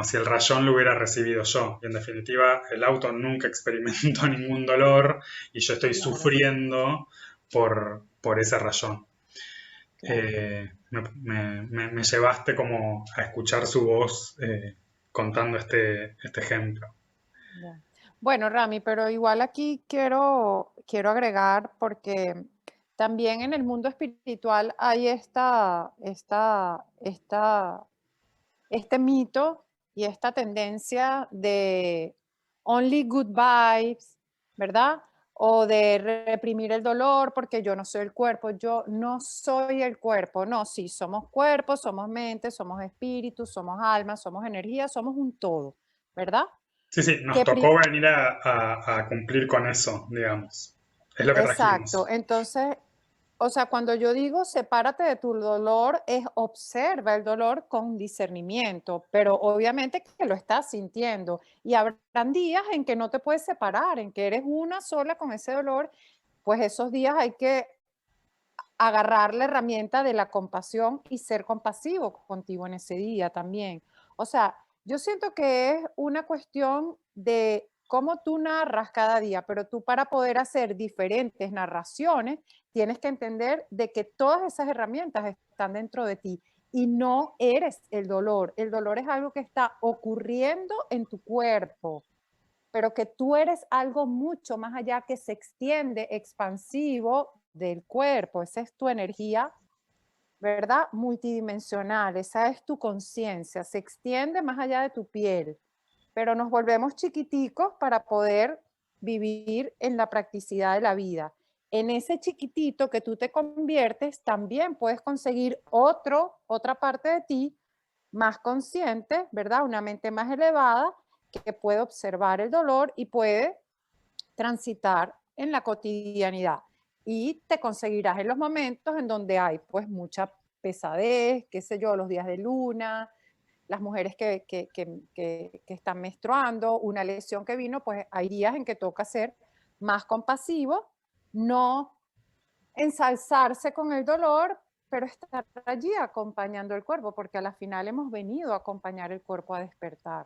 B: si el rayón lo hubiera recibido yo. Y en definitiva, el auto nunca experimentó ningún dolor y yo estoy
A: claro,
B: sufriendo por ese rayón.
A: claro.
B: Me llevaste como a escuchar su voz contando este ejemplo.
A: Ya. Bueno, Rami, pero igual aquí quiero agregar porque también en el mundo espiritual hay este mito y esta tendencia de only good vibes, ¿verdad? O de reprimir el dolor porque yo no soy el cuerpo, yo no soy el cuerpo, no, sí, somos cuerpo, somos mente, somos espíritu, somos alma, somos energía, somos un todo, ¿verdad?
B: Sí, sí, nos
A: Que
B: tocó venir a cumplir con eso, digamos. Es lo que
A: Exacto.
B: trajimos.
A: Entonces, o sea, cuando yo digo sepárate de tu dolor, es observa el dolor con discernimiento, pero obviamente que lo estás sintiendo. Y habrán días en que no te puedes separar, en que eres una sola con ese dolor, pues esos días hay que agarrar la herramienta de la compasión y ser compasivo contigo en ese día también. O sea, yo siento que es una cuestión de cómo tú narras cada día, pero tú para poder hacer diferentes narraciones tienes que entender de que todas esas herramientas están dentro de ti y no eres el dolor. El dolor es algo que está ocurriendo en tu cuerpo, pero que tú eres algo mucho más allá que se extiende expansivo del cuerpo. Esa es tu energía, ¿verdad? Multidimensional, esa es tu conciencia, se extiende más allá de tu piel, pero nos volvemos chiquiticos para poder vivir en la practicidad de la vida. En ese chiquitito que tú te conviertes, también puedes conseguir otra parte de ti más consciente, ¿verdad? Una mente más elevada que puede observar el dolor y puede transitar en la cotidianidad. Y te conseguirás en los momentos en donde hay pues mucha pesadez, qué sé yo, los días de luna, las mujeres que están menstruando, una lesión que vino, pues hay días en que toca ser más compasivo, no ensalzarse con el dolor, pero estar allí acompañando el cuerpo, porque a la final hemos venido a acompañar el cuerpo a despertar.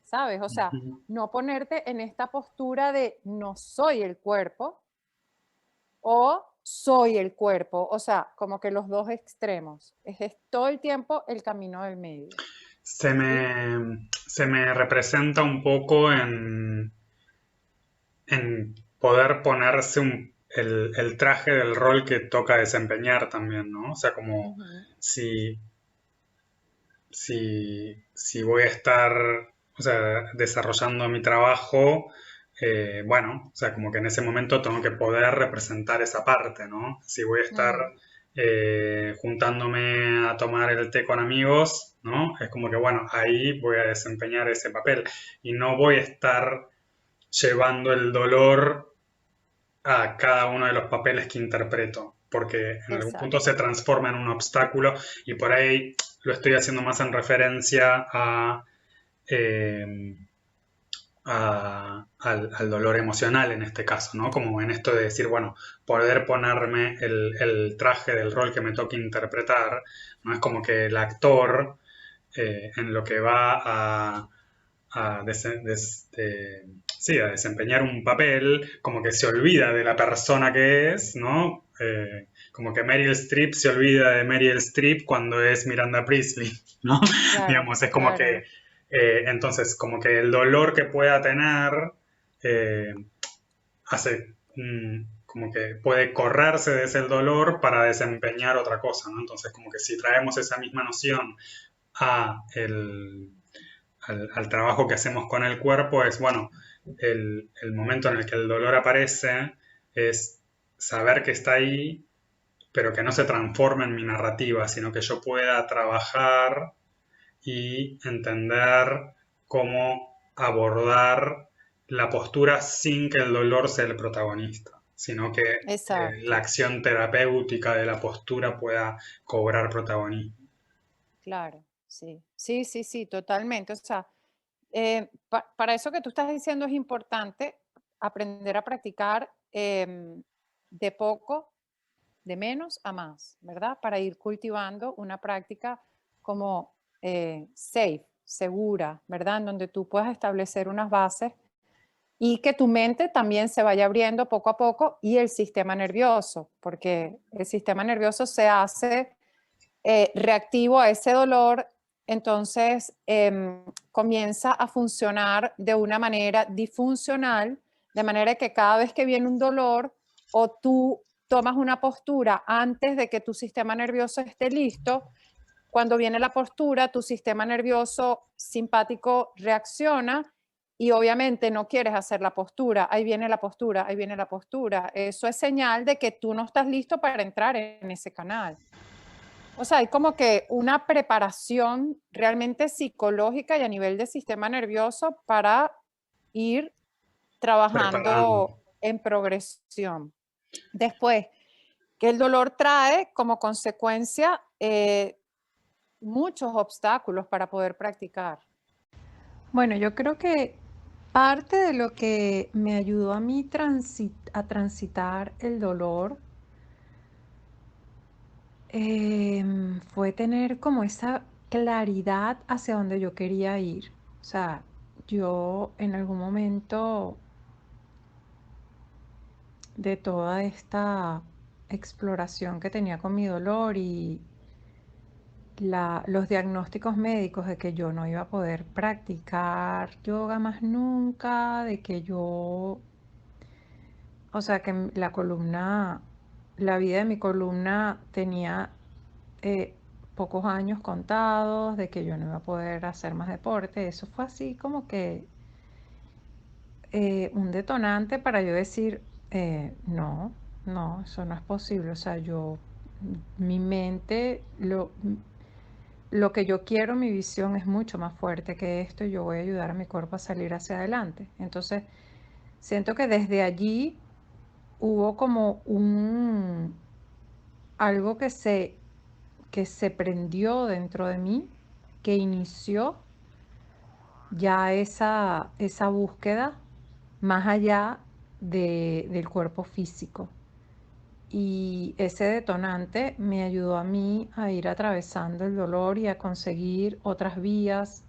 A: ¿Sabes? O sea,
B: Ujú.
A: no ponerte en esta postura de no soy el cuerpo o soy el cuerpo, o sea, como que los dos extremos. Es todo el tiempo el camino del medio. ¿Sí?
B: Se me representa un poco en poder ponerse el traje del rol que toca desempeñar también, ¿no? O sea, como
A: Ujú.
B: si, si voy a estar, o sea, desarrollando mi trabajo, bueno, o sea, como que en ese momento tengo que poder representar esa parte, ¿no? Si voy a estar
A: Mm,
B: juntándome a tomar el té con amigos, ¿no? Es como que, bueno, ahí voy a desempeñar ese papel y no voy a estar llevando el dolor a cada uno de los papeles que interpreto, porque en algún punto se
A: exacto.
B: transforma en un obstáculo y por ahí lo estoy haciendo más en referencia eh, al dolor emocional en este caso, ¿no? Como en esto de decir, bueno, poder ponerme el traje del rol que me toque interpretar, ¿no? Es como que el actor en lo que va a, sí, a desempeñar un papel, como que se olvida de la persona que es, ¿no? Como que Meryl Streep se olvida de Meryl Streep cuando es Miranda Priestley, ¿no?
A: Claro,
B: Digamos, es como que,
A: claro.
B: entonces, como que el dolor que pueda tener eh, hace, como que puede correrse de ese dolor para desempeñar otra cosa, ¿no? Entonces, como que si traemos esa misma noción a al trabajo que hacemos con el cuerpo es, bueno, el momento en el que el dolor aparece es saber que está ahí, pero que no se transforme en mi narrativa, sino que yo pueda trabajar y entender cómo abordar la postura sin que el dolor sea el protagonista, sino que la
A: Exacto.
B: acción terapéutica de la postura pueda cobrar protagonismo.
A: Claro. Sí. Sí, sí, sí, totalmente. O sea, para eso que tú estás diciendo es importante aprender a practicar. de poco, de menos a más, ¿verdad? Para ir cultivando una práctica como safe, segura, ¿verdad? En donde tú puedas establecer unas bases y que tu mente también se vaya abriendo poco a poco y el sistema nervioso, porque el sistema nervioso se hace reactivo a ese dolor, entonces comienza a funcionar de una manera disfuncional, de manera que cada vez que viene un dolor o tú tomas una postura antes de que tu sistema nervioso esté listo, cuando viene la postura, tu sistema nervioso simpático reacciona y obviamente no quieres hacer la postura. Ahí viene la postura, ahí viene la postura. Eso es señal de que tú no estás listo para entrar en ese canal. O sea, hay como que una preparación realmente psicológica y a nivel de sistema nervioso para ir
B: Preparando.
A: trabajando en progresión. Después, que el dolor trae como consecuencia muchos obstáculos para poder practicar.
C: Bueno, yo creo que parte de lo que me ayudó a mí a transitar el dolor fue tener como esa claridad hacia donde yo quería ir. O sea, yo en algún momento de toda esta exploración que tenía con mi dolor y los diagnósticos médicos de que yo no iba a poder practicar yoga más nunca, de que yo, o sea, que la columna, la vida de mi columna tenía eh, pocos años contados, de que yo no iba a poder hacer más deporte. Eso fue así como que un detonante para yo decir, no, no, eso no es posible. O sea, mi mente, lo que yo quiero, mi visión es mucho más fuerte que esto y yo voy a ayudar a mi cuerpo a salir hacia adelante. Entonces, siento que desde allí hubo como algo que se prendió dentro de mí, que inició ya esa búsqueda más allá del cuerpo físico. Y ese detonante me ayudó a mí a ir atravesando el dolor y a conseguir otras vías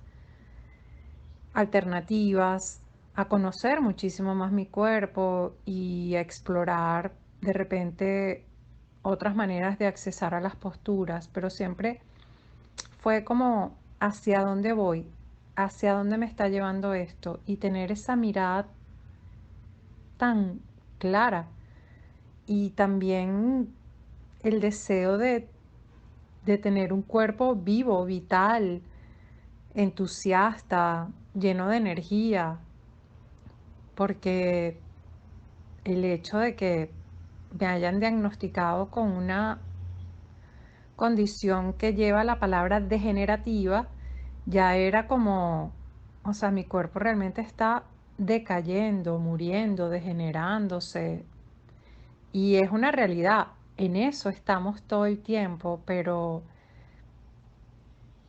C: alternativas, a conocer muchísimo más mi cuerpo y a explorar de repente otras maneras de accesar a las posturas, pero siempre fue como hacia dónde voy, hacia dónde me está llevando esto y tener esa mirada tan clara y también el deseo de tener un cuerpo vivo, vital, entusiasta, lleno de energía, porque el hecho de que me hayan diagnosticado con una condición que lleva la palabra degenerativa, ya era como, o sea, mi cuerpo realmente está decayendo, muriendo, degenerándose. Y es una realidad, en eso estamos todo el tiempo, pero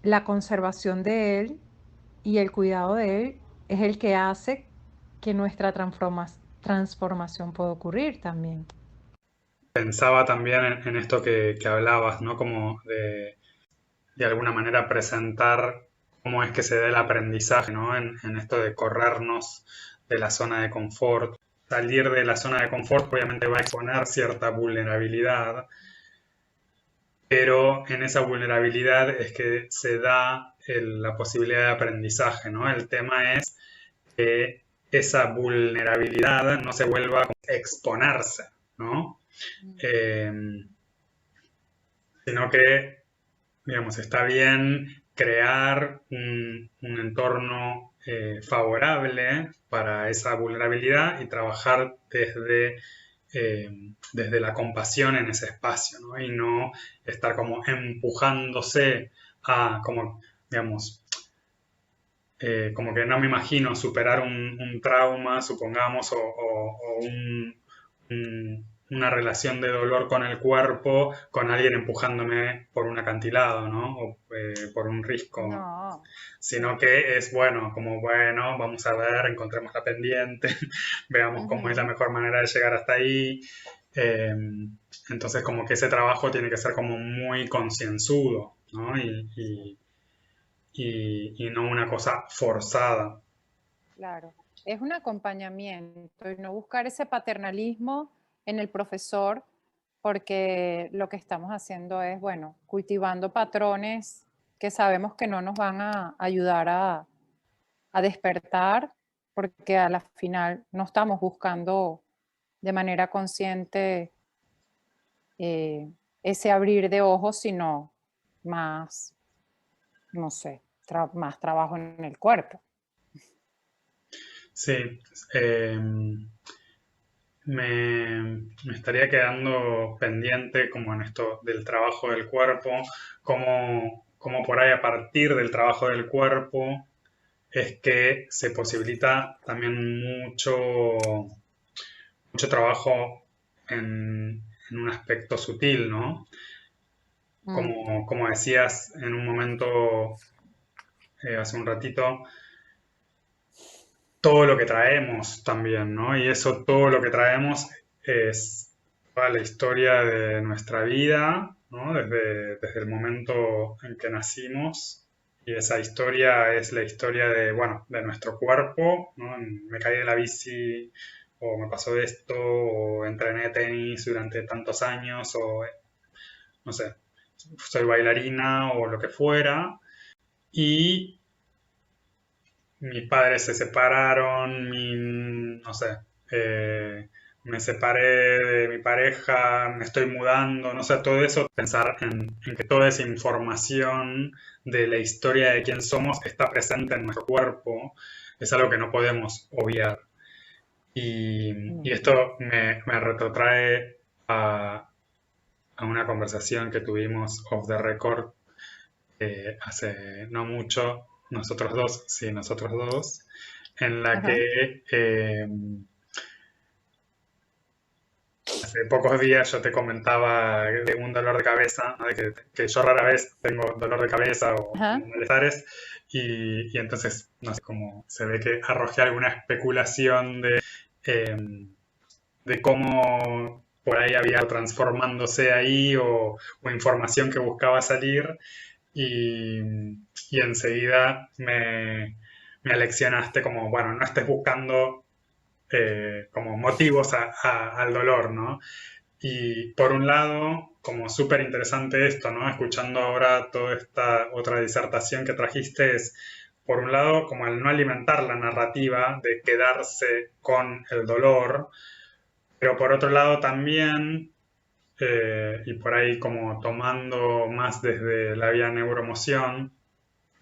C: la conservación de él y el cuidado de él es el que hace que nuestra transformación pueda ocurrir también.
B: Pensaba también en esto que hablabas, ¿no? Como de alguna manera presentar cómo es que se da el aprendizaje, ¿no? En esto de corrernos de la zona de confort. Salir de la zona de confort obviamente va a exponer cierta vulnerabilidad, pero en esa vulnerabilidad es que se da la posibilidad de aprendizaje, ¿no? El tema es que esa vulnerabilidad no se vuelva a exponerse, ¿no? Eh, sino que, digamos, está bien crear un entorno favorable para esa vulnerabilidad y trabajar desde la compasión en ese espacio, ¿no? Y no estar como empujándose a, como, digamos, como que no me imagino superar un trauma, supongamos, o una relación de dolor con el cuerpo, con alguien empujándome por un acantilado, ¿no? O por un risco,
A: No,
B: sino que es bueno, como bueno, vamos a ver, encontremos la pendiente, veamos cómo es la
A: ujú,
B: mejor manera de llegar hasta ahí. Eh, entonces como que ese trabajo tiene que ser como muy concienzudo, ¿no? Y no una cosa forzada.
A: Claro, es un acompañamiento y no buscar ese paternalismo en el profesor, porque lo que estamos haciendo es, bueno, cultivando patrones que sabemos que no nos van a ayudar a despertar, porque a la final no estamos buscando de manera consciente eh, ese abrir de ojos, sino más, no sé, más trabajo en el cuerpo.
B: Sí, eh, me estaría quedando pendiente como en esto del trabajo del cuerpo, como por ahí a partir del trabajo del cuerpo es que se posibilita también mucho trabajo en un aspecto sutil, ¿no?
A: Mm,
B: Como decías en un momento, hace un ratito, todo lo que traemos también, ¿no? Y eso, todo lo que traemos es toda la historia de nuestra vida, ¿no? Desde el momento en que nacimos. Y esa historia es la historia de, bueno, de nuestro cuerpo, ¿no? Me caí de la bici, o me pasó esto, o entrené tenis durante tantos años, o no sé, soy bailarina, o lo que fuera. Y mis padres se separaron, no sé, eh, me separé de mi pareja, me estoy mudando, no sé, todo eso, pensar en que toda esa información de la historia de quién somos está presente en nuestro cuerpo, es algo que no podemos obviar. Y
A: mm.
B: esto me retrotrae a una conversación que tuvimos off the record hace no mucho, nosotros dos, sí, nosotros dos, en la
A: Ajá.
B: que hace pocos días yo te comentaba de un dolor de cabeza, ¿no? De que yo rara vez tengo dolor de cabeza o
A: Ajá.
B: malestares, y entonces, no sé, como se ve que arrojé alguna especulación eh, de cómo por ahí había algo transformándose ahí o información que buscaba salir y, y enseguida me aleccionaste como, bueno, no estés buscando como motivos al dolor, ¿no? Y por un lado, como súper interesante esto, ¿no? Escuchando ahora toda esta otra disertación que trajiste es, por un lado, como el no alimentar la narrativa de quedarse con el dolor, pero por otro lado también y por ahí como tomando más desde la vía neuroemoción,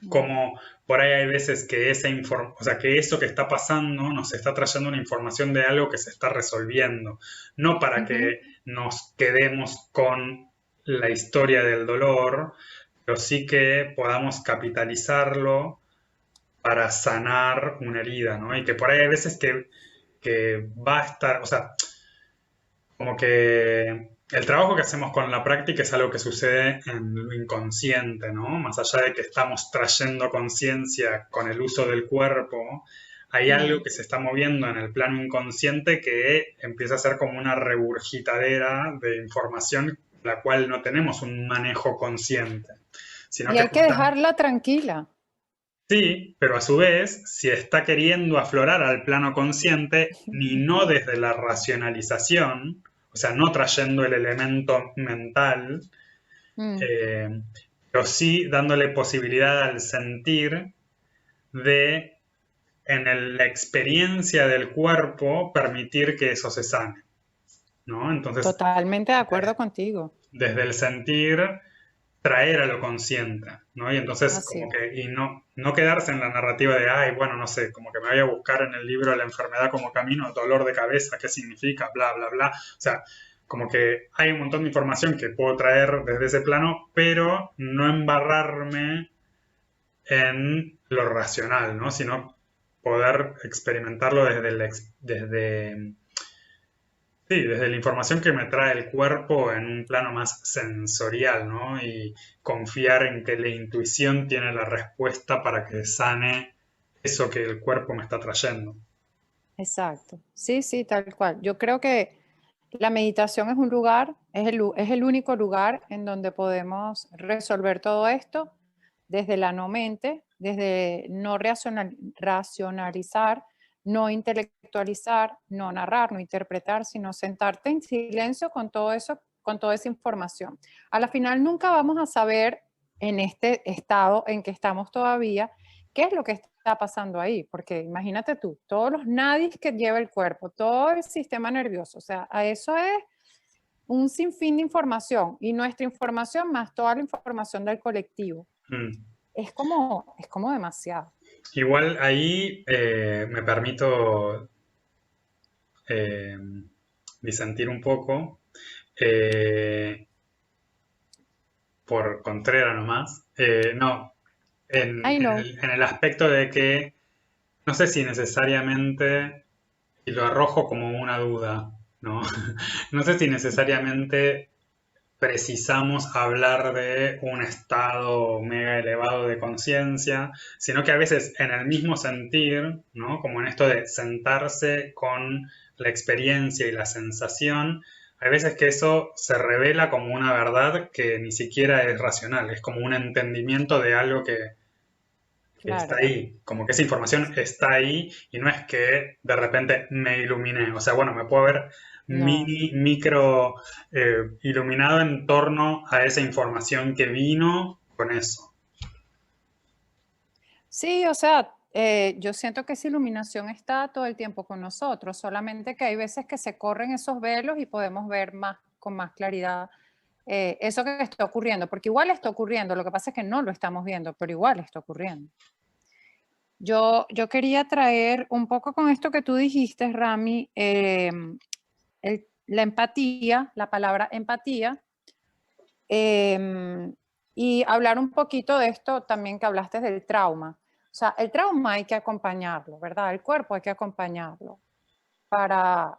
A: Mm.
B: como por ahí hay veces que o sea, que eso que está pasando nos está trayendo una información de algo que se está resolviendo, no para
A: Ujú.
B: que nos quedemos con la historia del dolor, pero sí que podamos capitalizarlo para sanar una herida, ¿no? Y que por ahí hay veces que va a estar, o sea, como que el trabajo que hacemos con la práctica es algo que sucede en lo inconsciente, ¿no? Más allá de que estamos trayendo conciencia con el uso del cuerpo, hay algo
A: Mm.
B: que se está moviendo en el plano inconsciente que empieza a ser como una regurgitadera de información la cual no tenemos un manejo consciente, sino
A: Y
B: que
A: hay que dejarla tranquila.
B: sí, pero a su vez, si está queriendo aflorar al plano consciente, ni no desde la racionalización, o sea, no trayendo el elemento mental,
A: Mm,
B: eh, pero sí dándole posibilidad al sentir de, la experiencia del cuerpo, permitir que eso se sane, ¿no? Entonces,
A: totalmente de acuerdo contigo.
B: desde el sentir traer a lo consciente, ¿no? Y entonces
A: Así
B: como
A: es.
B: que, y no quedarse en la narrativa de, ay, bueno, no sé, como que me voy a buscar en el libro la enfermedad como camino, dolor de cabeza, qué significa, bla, bla, bla. O sea, como que hay un montón de información que puedo traer desde ese plano, pero no embarrarme en lo racional, ¿no? Sino poder experimentarlo sí, desde la información que me trae el cuerpo en un plano más sensorial, ¿no? Y confiar en que la intuición tiene la respuesta para que sane eso que el cuerpo me está trayendo.
A: Exacto. Sí, sí, tal cual. Yo creo que La meditación es un lugar, es el único lugar en donde podemos resolver todo esto desde la no mente, desde no racionalizar, no intelectualizar, no narrar, no interpretar, sino sentarte en silencio con todo eso, con toda esa información. A la final nunca vamos a saber en este estado en que estamos todavía qué es lo que está pasando ahí, porque imagínate tú, todos los nadis que lleva el cuerpo, todo el sistema nervioso, o sea, a eso es un sinfín de información y nuestra información más toda la información del colectivo.
B: Mm.
A: Es como demasiado.
B: Igual ahí me permito disentir un poco, por Contrera nomás. No,
A: I know.
B: en el aspecto de que no sé si necesariamente, y lo arrojo como una duda, ¿no? No sé si necesariamente precisamos hablar de un estado mega elevado de conciencia, sino que a veces en el mismo sentir, ¿no? Como en esto de sentarse con la experiencia y la sensación, hay veces que eso se revela como una verdad que ni siquiera es racional, es como un entendimiento de algo que está
A: Claro.
B: ahí, como que esa información está ahí y no es que de repente me iluminé, o sea, bueno, me puedo ver
A: No.
B: micro iluminado en torno a esa información que vino con eso.
A: Sí, o sea, yo siento que esa iluminación está todo el tiempo con nosotros, solamente que hay veces que se corren esos velos y podemos ver más, con más claridad eso que está ocurriendo, porque igual está ocurriendo, lo que pasa es que no lo estamos viendo, pero igual está ocurriendo. Yo quería traer un poco con esto que tú dijiste, Rami, la empatía, la palabra empatía, y hablar un poquito de esto también que hablaste del trauma. O sea, el trauma hay que acompañarlo, ¿verdad? El cuerpo hay que acompañarlo para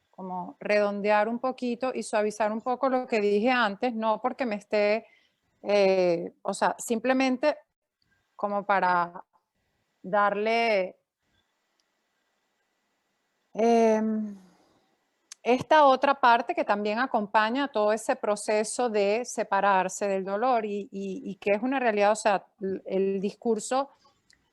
A: como redondear un poquito y suavizar un poco lo que dije antes, no porque me esté, o sea, simplemente como para darle esta otra parte que también acompaña todo ese proceso de separarse del dolor y que es una realidad, o sea, el discurso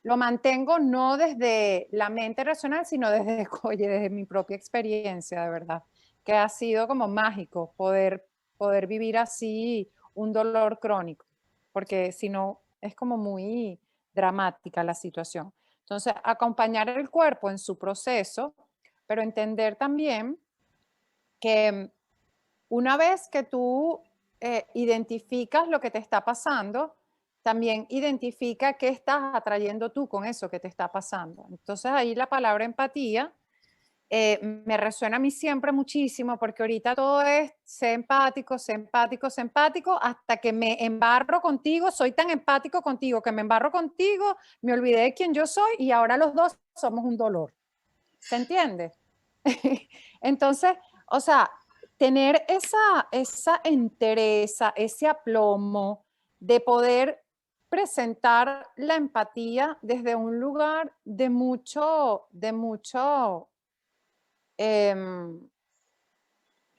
A: lo mantengo no desde la mente racional, sino desde, oye, desde mi propia experiencia, de verdad, que ha sido como mágico poder vivir así un dolor crónico, porque si no es como muy dramática la situación. Entonces, acompañar el cuerpo en su proceso, pero entender también que una vez que tú identificas lo que te está pasando, también identifica qué estás atrayendo tú con eso que te está pasando. Entonces ahí la palabra empatía me resuena a mí siempre muchísimo porque ahorita todo es ser empático, ser empático, ser empático, hasta que me embarro contigo, soy tan empático contigo que me embarro contigo, me olvidé de quién yo soy y ahora los dos somos un dolor. ¿Se entiende? Entonces, o sea, tener esa entereza, ese aplomo de poder presentar la empatía desde un lugar de mucho, em,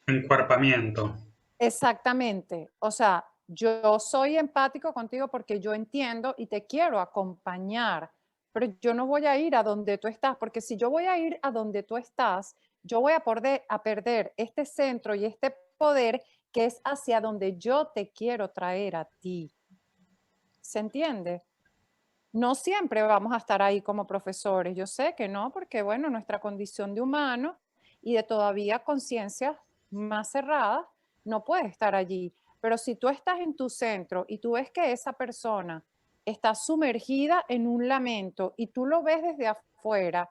B: Encuerpamiento.
A: exactamente. O sea, yo soy empático contigo porque yo entiendo y te quiero acompañar, pero yo no voy a ir a donde tú estás, porque si yo voy a ir a donde tú estás, yo voy a perder este centro y este poder que es hacia donde yo te quiero traer a ti. ¿Se entiende? No siempre vamos a estar ahí como profesores. Yo sé que no, porque bueno, nuestra condición de humano y de todavía conciencias más cerradas no puede estar allí. Pero si tú estás en tu centro y tú ves que esa persona está sumergida en un lamento y tú lo ves desde afuera,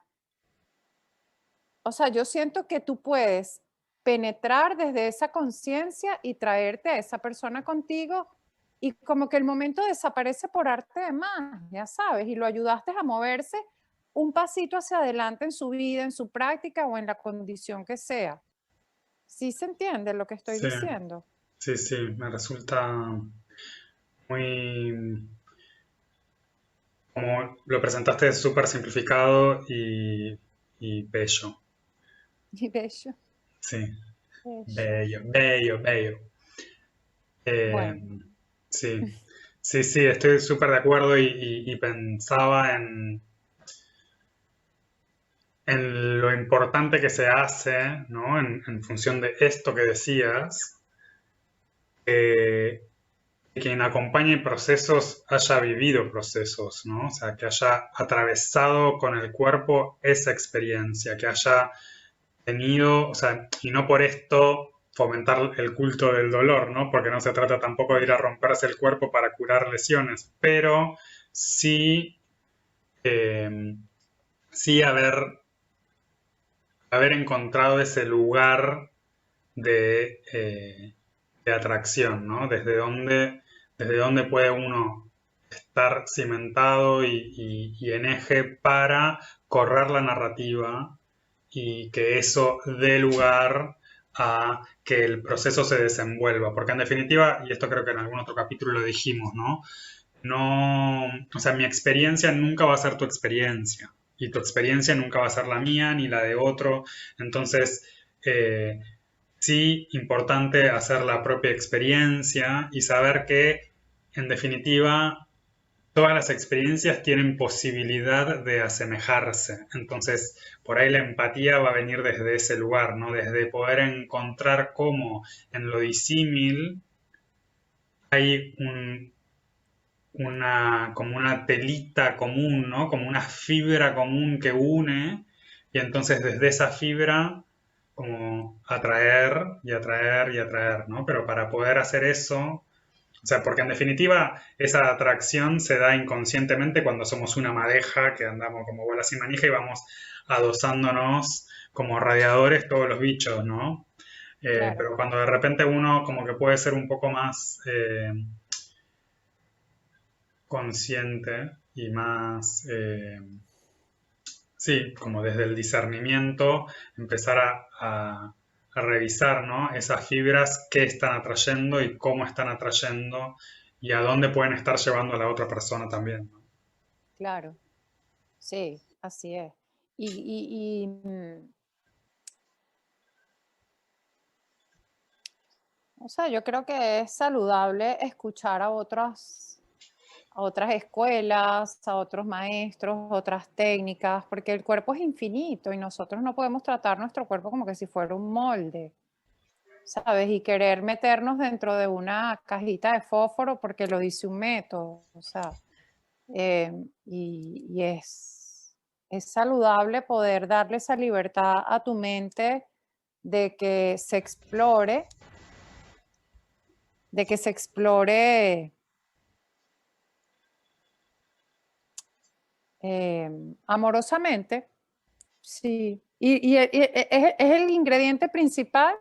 A: o sea, yo siento que tú puedes penetrar desde esa conciencia y traerte a esa persona contigo y como que el momento desaparece por arte de magia, ¿sabes? Y lo ayudaste a moverse un pasito hacia adelante en su vida, en su práctica o en la condición que sea. ¿Sí se entiende lo que estoy
B: Sí,
A: diciendo?
B: sí, sí, me resulta muy, como lo presentaste, súper simplificado y bello.
A: Y bello.
B: Sí.
A: Eso.
B: Bello, bello, bello. Eh,
A: Bueno,
B: sí, sí, sí, estoy súper de acuerdo y pensaba en lo importante que se hace, ¿no? En función de esto que decías, que quien acompañe procesos haya vivido procesos, ¿no? O sea, que haya atravesado con el cuerpo esa experiencia, que haya tenido, o sea, y no por esto fomentar el culto del dolor, ¿no? Porque no se trata tampoco de ir a romperse el cuerpo para curar lesiones, pero sí, eh, sí haber encontrado ese lugar de atracción, ¿no? Desde dónde puede uno estar cimentado y en eje para correr la narrativa y que eso dé lugar a que el proceso se desenvuelva. Porque en definitiva, y esto creo que en algún otro capítulo lo dijimos, ¿no? No, o sea, mi experiencia nunca va a ser tu experiencia y tu experiencia nunca va a ser la mía ni la de otro. Entonces, eh, sí, importante hacer la propia experiencia y saber que, en definitiva, todas las experiencias tienen posibilidad de asemejarse. Entonces, por ahí la empatía va a venir desde ese lugar, ¿no? Desde poder encontrar cómo en lo disímil hay como una telita común, ¿no? Como una fibra común que une y entonces desde esa fibra como atraer y atraer y atraer, ¿no? Pero para poder hacer eso, o sea, porque en definitiva esa atracción se da inconscientemente cuando somos una madeja que andamos como bolas sin manija y vamos adosándonos como radiadores todos los bichos, ¿no?
A: claro.
B: Pero cuando de repente uno como que puede ser un poco más consciente y más, sí, como desde el discernimiento, empezar a revisar, ¿no? Esas fibras, qué están atrayendo y cómo están atrayendo y a dónde pueden estar llevando a la otra persona también, ¿no?
A: Claro, sí, así es. O sea, yo creo que es saludable escuchar a otras escuelas, a otros maestros, otras técnicas, porque el cuerpo es infinito y nosotros no podemos tratar nuestro cuerpo como que si fuera un molde, ¿sabes? Y querer meternos dentro de una cajita de fósforo porque lo dice un método, o sea, eh, y es saludable poder darle esa libertad a tu mente de que se explore, de que se explore amorosamente, sí. Es el ingrediente principal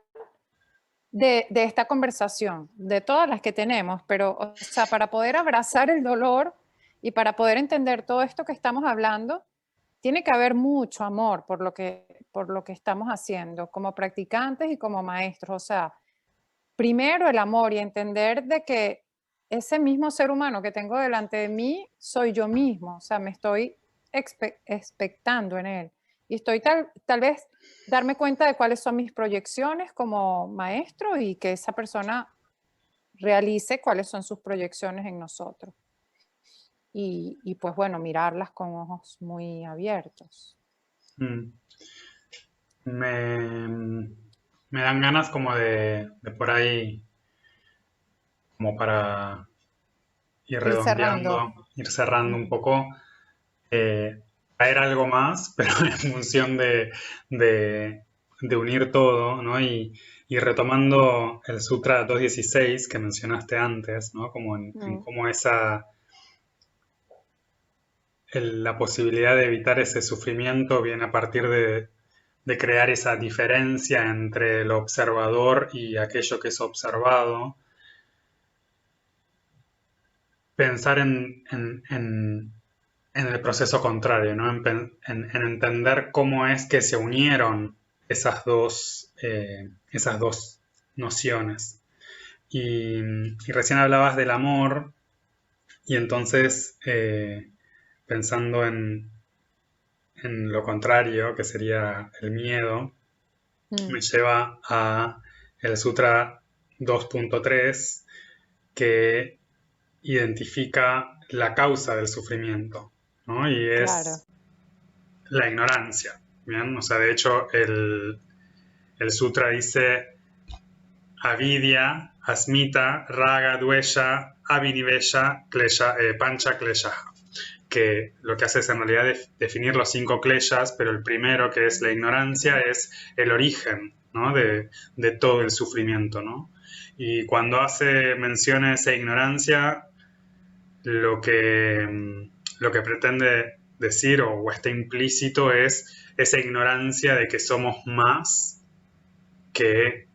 A: de esta conversación, de todas las que tenemos, pero, o sea, para poder abrazar el dolor y para poder entender todo esto que estamos hablando, tiene que haber mucho amor por lo que estamos haciendo como practicantes y como maestros. O sea, primero el amor y entender de que ese mismo ser humano que tengo delante de mí soy yo mismo, o sea, me estoy expectando en él. Y estoy tal vez darme cuenta de cuáles son mis proyecciones como maestro y que esa persona realice cuáles son sus proyecciones en nosotros. Y pues bueno, mirarlas con ojos muy abiertos.
B: Mm. Me, me dan ganas como de por ahí, como para ir
A: Ir cerrando.
B: redondeando, ir cerrando un
A: Ujú.
B: poco, traer algo más, pero en función de- de unir todo, ¿no? Y retomando el Sutra 216 que mencionaste antes, ¿no? Como en
A: Mm,
B: cómo la posibilidad de evitar ese sufrimiento viene a partir de crear esa diferencia entre el observador y aquello que es observado. Pensar en el proceso contrario, ¿no? En entender cómo es que se unieron esas dos nociones. Y recién hablabas del amor, y entonces pensando en lo contrario, que sería el miedo,
A: mm,
B: me lleva a el Sutra 2.3, que identifica la causa del sufrimiento, ¿no? Y
A: Claro,
B: es la ignorancia, ¿bien? O sea, de hecho, el Sutra dice avidya, asmita, raga, dvesha, abhinivesha, klesha, pancha, kleshaha, que lo que hace es en realidad definir los 5 kleshas, pero el primero, que es la ignorancia, es el origen, ¿no? de todo el sufrimiento, ¿no? Y cuando hace mención a esa ignorancia, lo que pretende decir o está implícito es esa ignorancia de que somos más que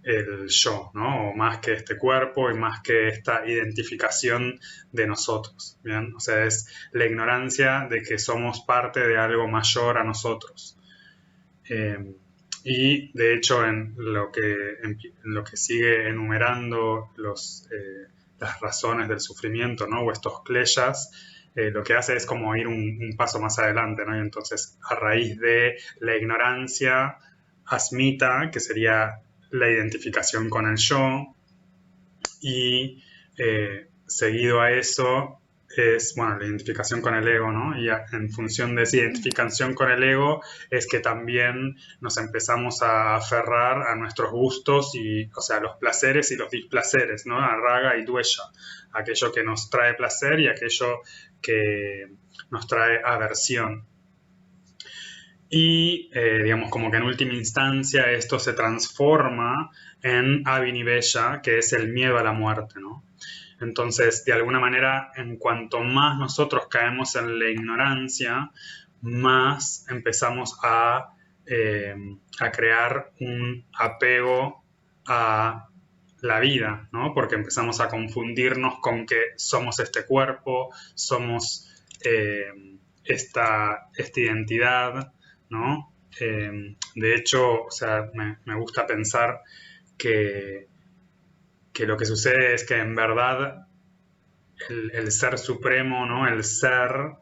B: el yo, ¿no? O más que este cuerpo y más que esta identificación de nosotros, ¿bien? O sea, es la ignorancia de que somos parte de algo mayor a nosotros. Y de hecho, en lo que sigue enumerando las razones del sufrimiento, ¿no? O estos kleshas, lo que hace es como ir un paso más adelante, ¿no? Y entonces, a raíz de la ignorancia, asmita, que sería la identificación con el yo, y seguido a eso es, bueno, la identificación con el ego, ¿no? Y en función de esa identificación con el ego es que también nos empezamos a aferrar a nuestros gustos y, o sea, los placeres y los displaceres, ¿no? A raga y dvesha, aquello que nos trae placer y aquello que nos trae aversión. Y, digamos, como que en última instancia esto se transforma en abhinivesha, que es el miedo a la muerte, ¿no? Entonces, de alguna manera, en cuanto más nosotros caemos en la ignorancia, más empezamos a crear un apego a la vida, ¿no? Porque empezamos a confundirnos con que somos este cuerpo, somos esta identidad, ¿no? De hecho, o sea, me gusta pensar que, que lo que sucede es que en verdad el ser supremo, ¿no? El ser,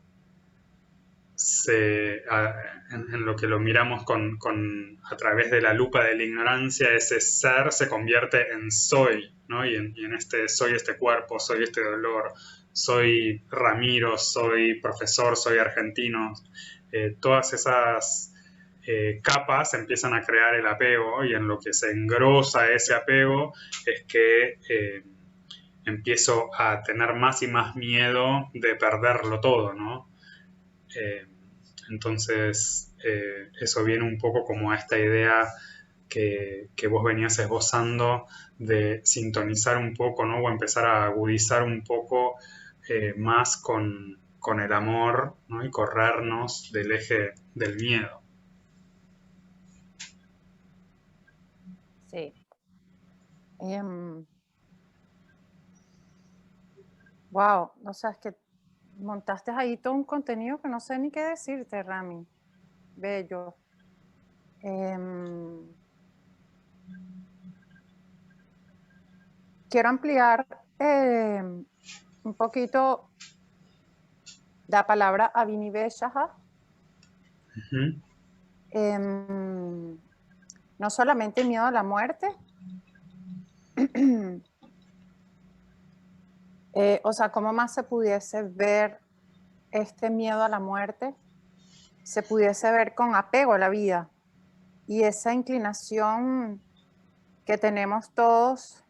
B: en lo que lo miramos a través de la lupa de la ignorancia, ese ser se convierte en soy, ¿no? Y en este soy este cuerpo, soy este dolor, soy Ramiro, soy profesor, soy argentino. Todas esas capas empiezan a crear el apego, y en lo que se engrosa ese apego es que empiezo a tener más y más miedo de perderlo todo, ¿no? Eh, entonces, eso viene un poco como a esta idea que vos venías esbozando de sintonizar un poco, ¿no? O empezar a agudizar un poco más con el amor, ¿no? Y corrernos del eje del miedo.
A: sí. Wow, o sea, es que montaste ahí todo un contenido que no sé ni qué decirte, Rami. Bello. Quiero ampliar un poquito la palabra abhiniveshaha.
B: Uh-huh.
A: No solamente miedo a la muerte, o sea, ¿cómo más se pudiese ver este miedo a la muerte? Se pudiese ver con apego a la vida y esa inclinación que tenemos todos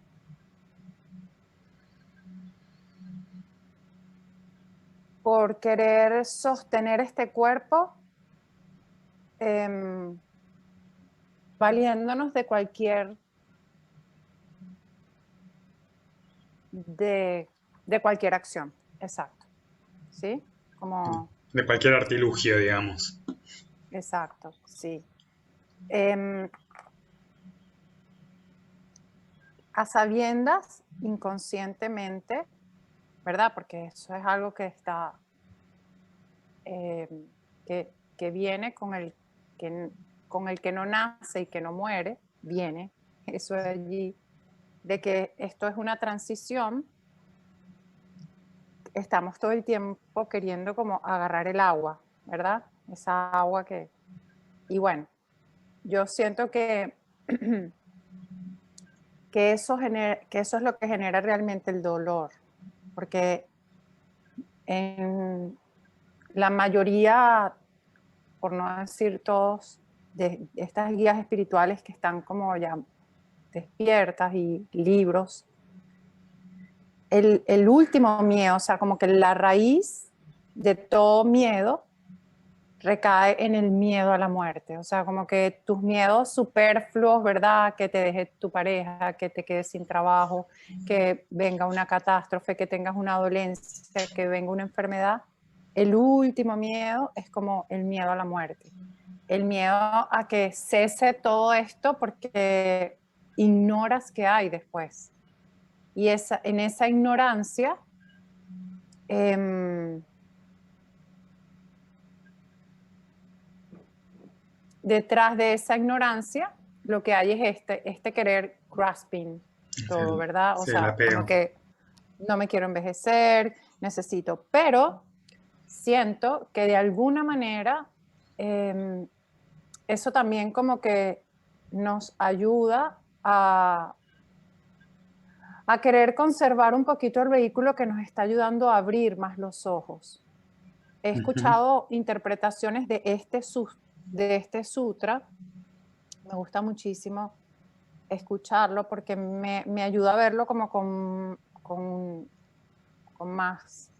A: por querer sostener este cuerpo, valiéndonos de cualquier acción. Exacto. ¿Sí? Como...
B: De cualquier artilugio, digamos.
A: Exacto, sí. A sabiendas, inconscientemente, ¿verdad? Porque eso es algo que está, que viene con el que no nace y que no muere, viene, eso de allí, de que esto es una transición. Estamos todo el tiempo queriendo como agarrar el agua, ¿verdad? Esa agua que... Y bueno, yo siento que que eso es lo que genera realmente el dolor. Porque en la mayoría, por no decir todos, de estas guías espirituales que están como ya despiertas y libros, el último miedo, o sea, como que la raíz de todo miedo recae en el miedo a la muerte. O sea, como que tus miedos superfluos, ¿verdad? Que te deje tu pareja, que te quedes sin trabajo, que venga una catástrofe, que tengas una dolencia, que venga una enfermedad. El último miedo es como el miedo a la muerte. El miedo a que cese todo esto porque ignoras qué hay después. Y en esa ignorancia, detrás de esa ignorancia, lo que hay es este querer grasping todo, ¿verdad? O
B: Sí, el
A: sea,
B: apego.
A: como que no me quiero envejecer, necesito, pero siento que de alguna manera eso también como que nos ayuda a querer conservar un poquito el vehículo que nos está ayudando a abrir más los ojos. He escuchado interpretaciones de este sutra. Me gusta muchísimo escucharlo porque me ayuda a verlo como con más,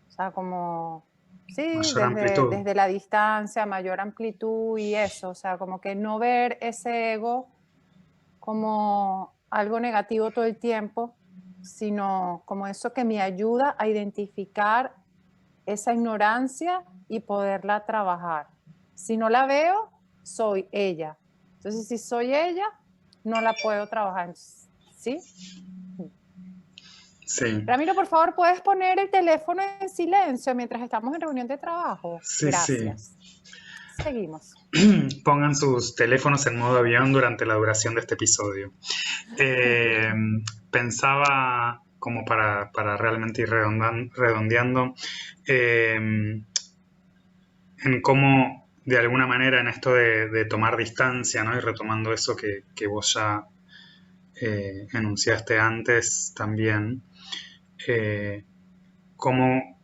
A: o sea, como, sí,
B: Mayor amplitud.
A: desde la distancia, mayor amplitud y eso, o sea, como que no ver ese ego como algo negativo todo el tiempo, sino como eso que me ayuda a identificar esa ignorancia y poderla trabajar. Si no la veo, soy ella. Entonces, si soy ella, no la puedo trabajar. ¿Sí?
B: Sí.
A: Ramiro, por favor, ¿puedes poner el teléfono en silencio mientras estamos en reunión de trabajo?
B: Sí,
A: Gracias. Seguimos.
B: Pongan sus teléfonos en modo avión durante la duración de este episodio. Pensaba, como para realmente ir redondeando, en cómo, de alguna manera, en esto de tomar distancia, ¿no? Y retomando eso que vos ya enunciaste antes también, cómo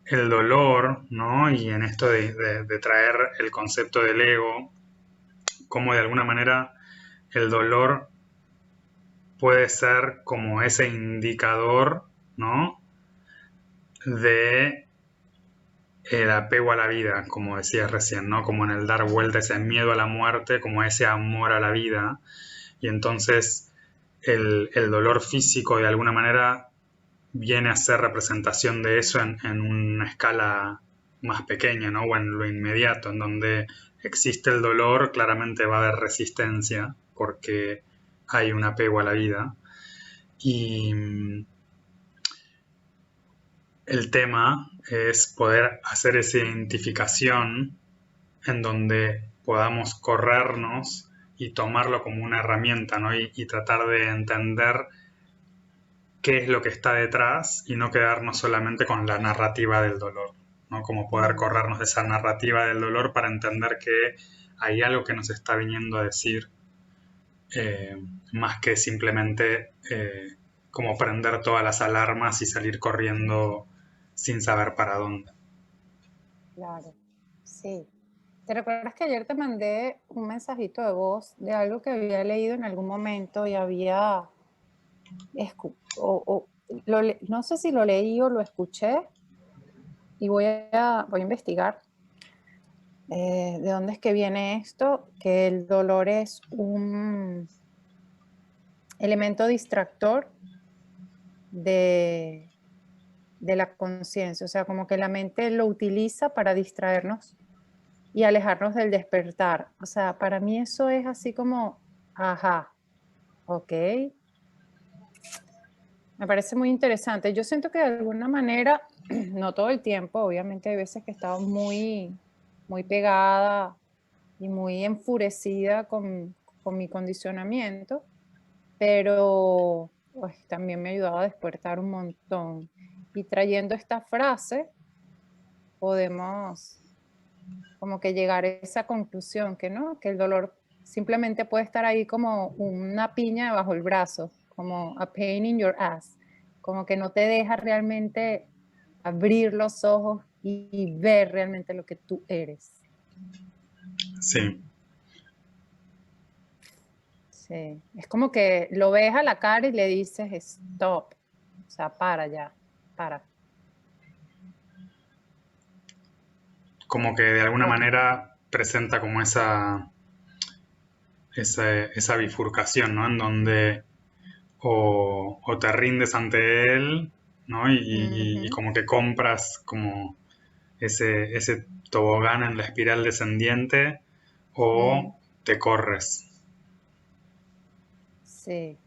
B: el dolor, ¿no? Y en esto de traer el concepto del ego, cómo de alguna manera el dolor puede ser como ese indicador, ¿no? De el apego a la vida, como decías recién, ¿no? Como en el dar vuelta ese miedo a la muerte, como ese amor a la vida. Y entonces el dolor físico de alguna manera viene a ser representación de eso en una escala más pequeña, ¿no? O en lo inmediato, en donde existe el dolor, claramente va a haber resistencia, porque hay un apego a la vida. Y el tema es poder hacer esa identificación en donde podamos corrernos y tomarlo como una herramienta, ¿no? Y tratar de entender qué es lo que está detrás y no quedarnos solamente con la narrativa del dolor, ¿no? Como poder corrernos de esa narrativa del dolor para entender que hay algo que nos está viniendo a decir, más que simplemente como prender todas las alarmas y salir corriendo sin saber para dónde.
A: Claro, sí. ¿Te recuerdas que ayer te mandé un mensajito de voz de algo que había leído en algún momento y había, no sé si lo leí o lo escuché y voy a investigar de dónde es que viene esto, que el dolor es un elemento distractor de la conciencia, o sea, como que la mente lo utiliza para distraernos y alejarnos del despertar. O sea, para mí eso es así como, ajá, ok. Me parece muy interesante. Yo siento que de alguna manera, no todo el tiempo, obviamente hay veces que he estado muy, muy pegada y muy enfurecida con mi condicionamiento, pero pues, también me ha ayudado a despertar un montón. Y trayendo esta frase, podemos como que llegar a esa conclusión, que no, que el dolor simplemente puede estar ahí como una piña debajo del brazo, como a pain in your ass, como que no te deja realmente abrir los ojos y ver realmente lo que tú eres.
B: Sí,
A: Sí, es como que lo ves a la cara y le dices stop, o sea, para ya, para.
B: como que de alguna manera presenta como esa bifurcación, ¿no? En donde o te rindes ante él, ¿no? Y
A: Ujú,
B: como que compras como ese tobogán en la espiral descendiente
A: mm,
B: o te corres.
A: sí.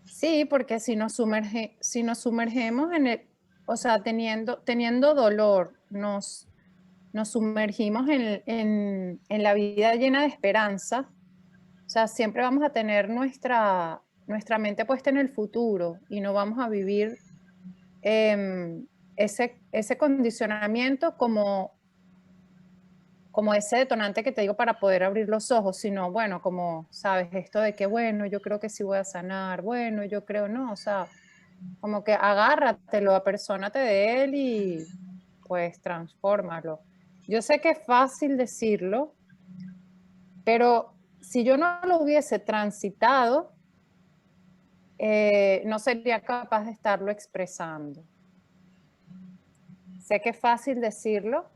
A: Sí, porque si nos sumergemos en el, o sea, teniendo dolor, nos sumergimos en la vida llena de esperanza. O sea, siempre vamos a tener nuestra mente puesta en el futuro y no vamos a vivir ese condicionamiento como ese detonante que te digo para poder abrir los ojos, sino, bueno, como, sabes, esto de que, bueno, yo creo que sí voy a sanar, bueno, yo creo no, o sea, como que agárratelo, apersónate de él y pues transfórmalo. Yo sé que es fácil decirlo, pero si yo no lo hubiese transitado, no sería capaz de estarlo expresando. Sé que es fácil decirlo,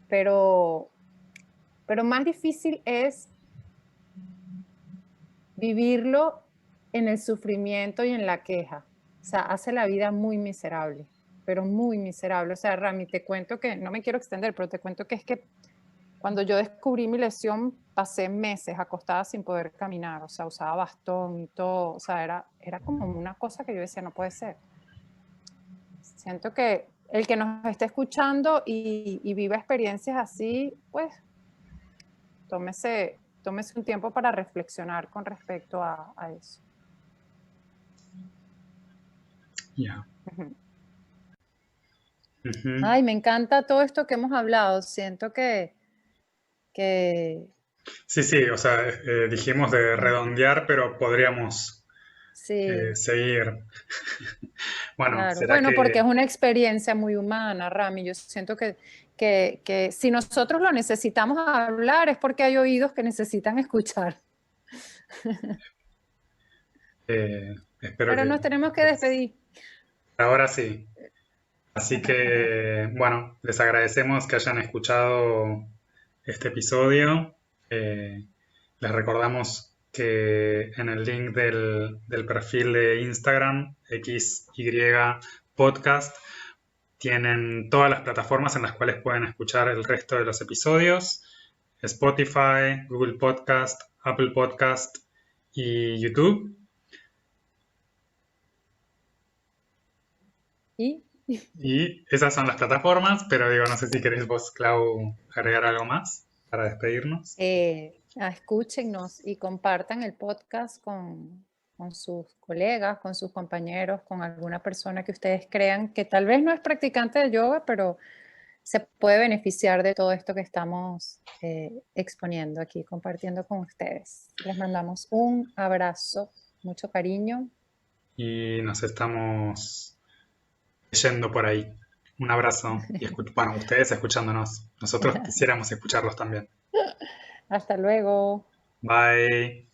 A: pero más difícil es vivirlo en el sufrimiento y en la queja. O sea, hace la vida muy miserable, pero muy miserable. O sea, Rami, te cuento que, no me quiero extender, pero te cuento que es que cuando yo descubrí mi lesión, pasé meses acostada sin poder caminar. O sea, usaba bastón y todo. O sea, era como una cosa que yo decía, no puede ser. Siento que el que nos esté escuchando y viva experiencias así, pues tómese un tiempo para reflexionar con respecto a eso.
B: Ya.
A: Ujú.
B: Ujú.
A: Ay, me encanta todo esto que hemos hablado. Siento que
B: Sí, sí, o sea, dijimos de redondear, pero podríamos
A: sí,
B: seguir. Bueno,
A: claro.
B: será
A: Bueno, porque
B: que
A: es una experiencia muy humana, Rami. Yo siento que si nosotros lo necesitamos hablar es porque hay oídos que necesitan escuchar.
B: espero
A: Pero
B: que
A: nos tenemos que
B: pues,
A: despedir.
B: ahora sí. Así que, bueno, les agradecemos que hayan escuchado este episodio. Les recordamos que en el link del perfil de Instagram, XY Podcast, tienen todas las plataformas en las cuales pueden escuchar el resto de los episodios: Spotify, Google Podcast, Apple Podcast y YouTube.
A: Y
B: Y esas son las plataformas, pero digo, no sé si queréis vos, Clau, agregar algo más para despedirnos.
A: escúchennos y compartan el podcast con sus colegas, con sus compañeros, con alguna persona que ustedes crean que tal vez no es practicante de yoga, pero se puede beneficiar de todo esto que estamos exponiendo aquí, compartiendo con ustedes. Les mandamos un abrazo, mucho cariño.
B: Y nos estamos yendo por ahí. Un abrazo y bueno, ustedes escuchándonos. Nosotros quisiéramos escucharlos también.
A: Hasta luego.
B: Bye.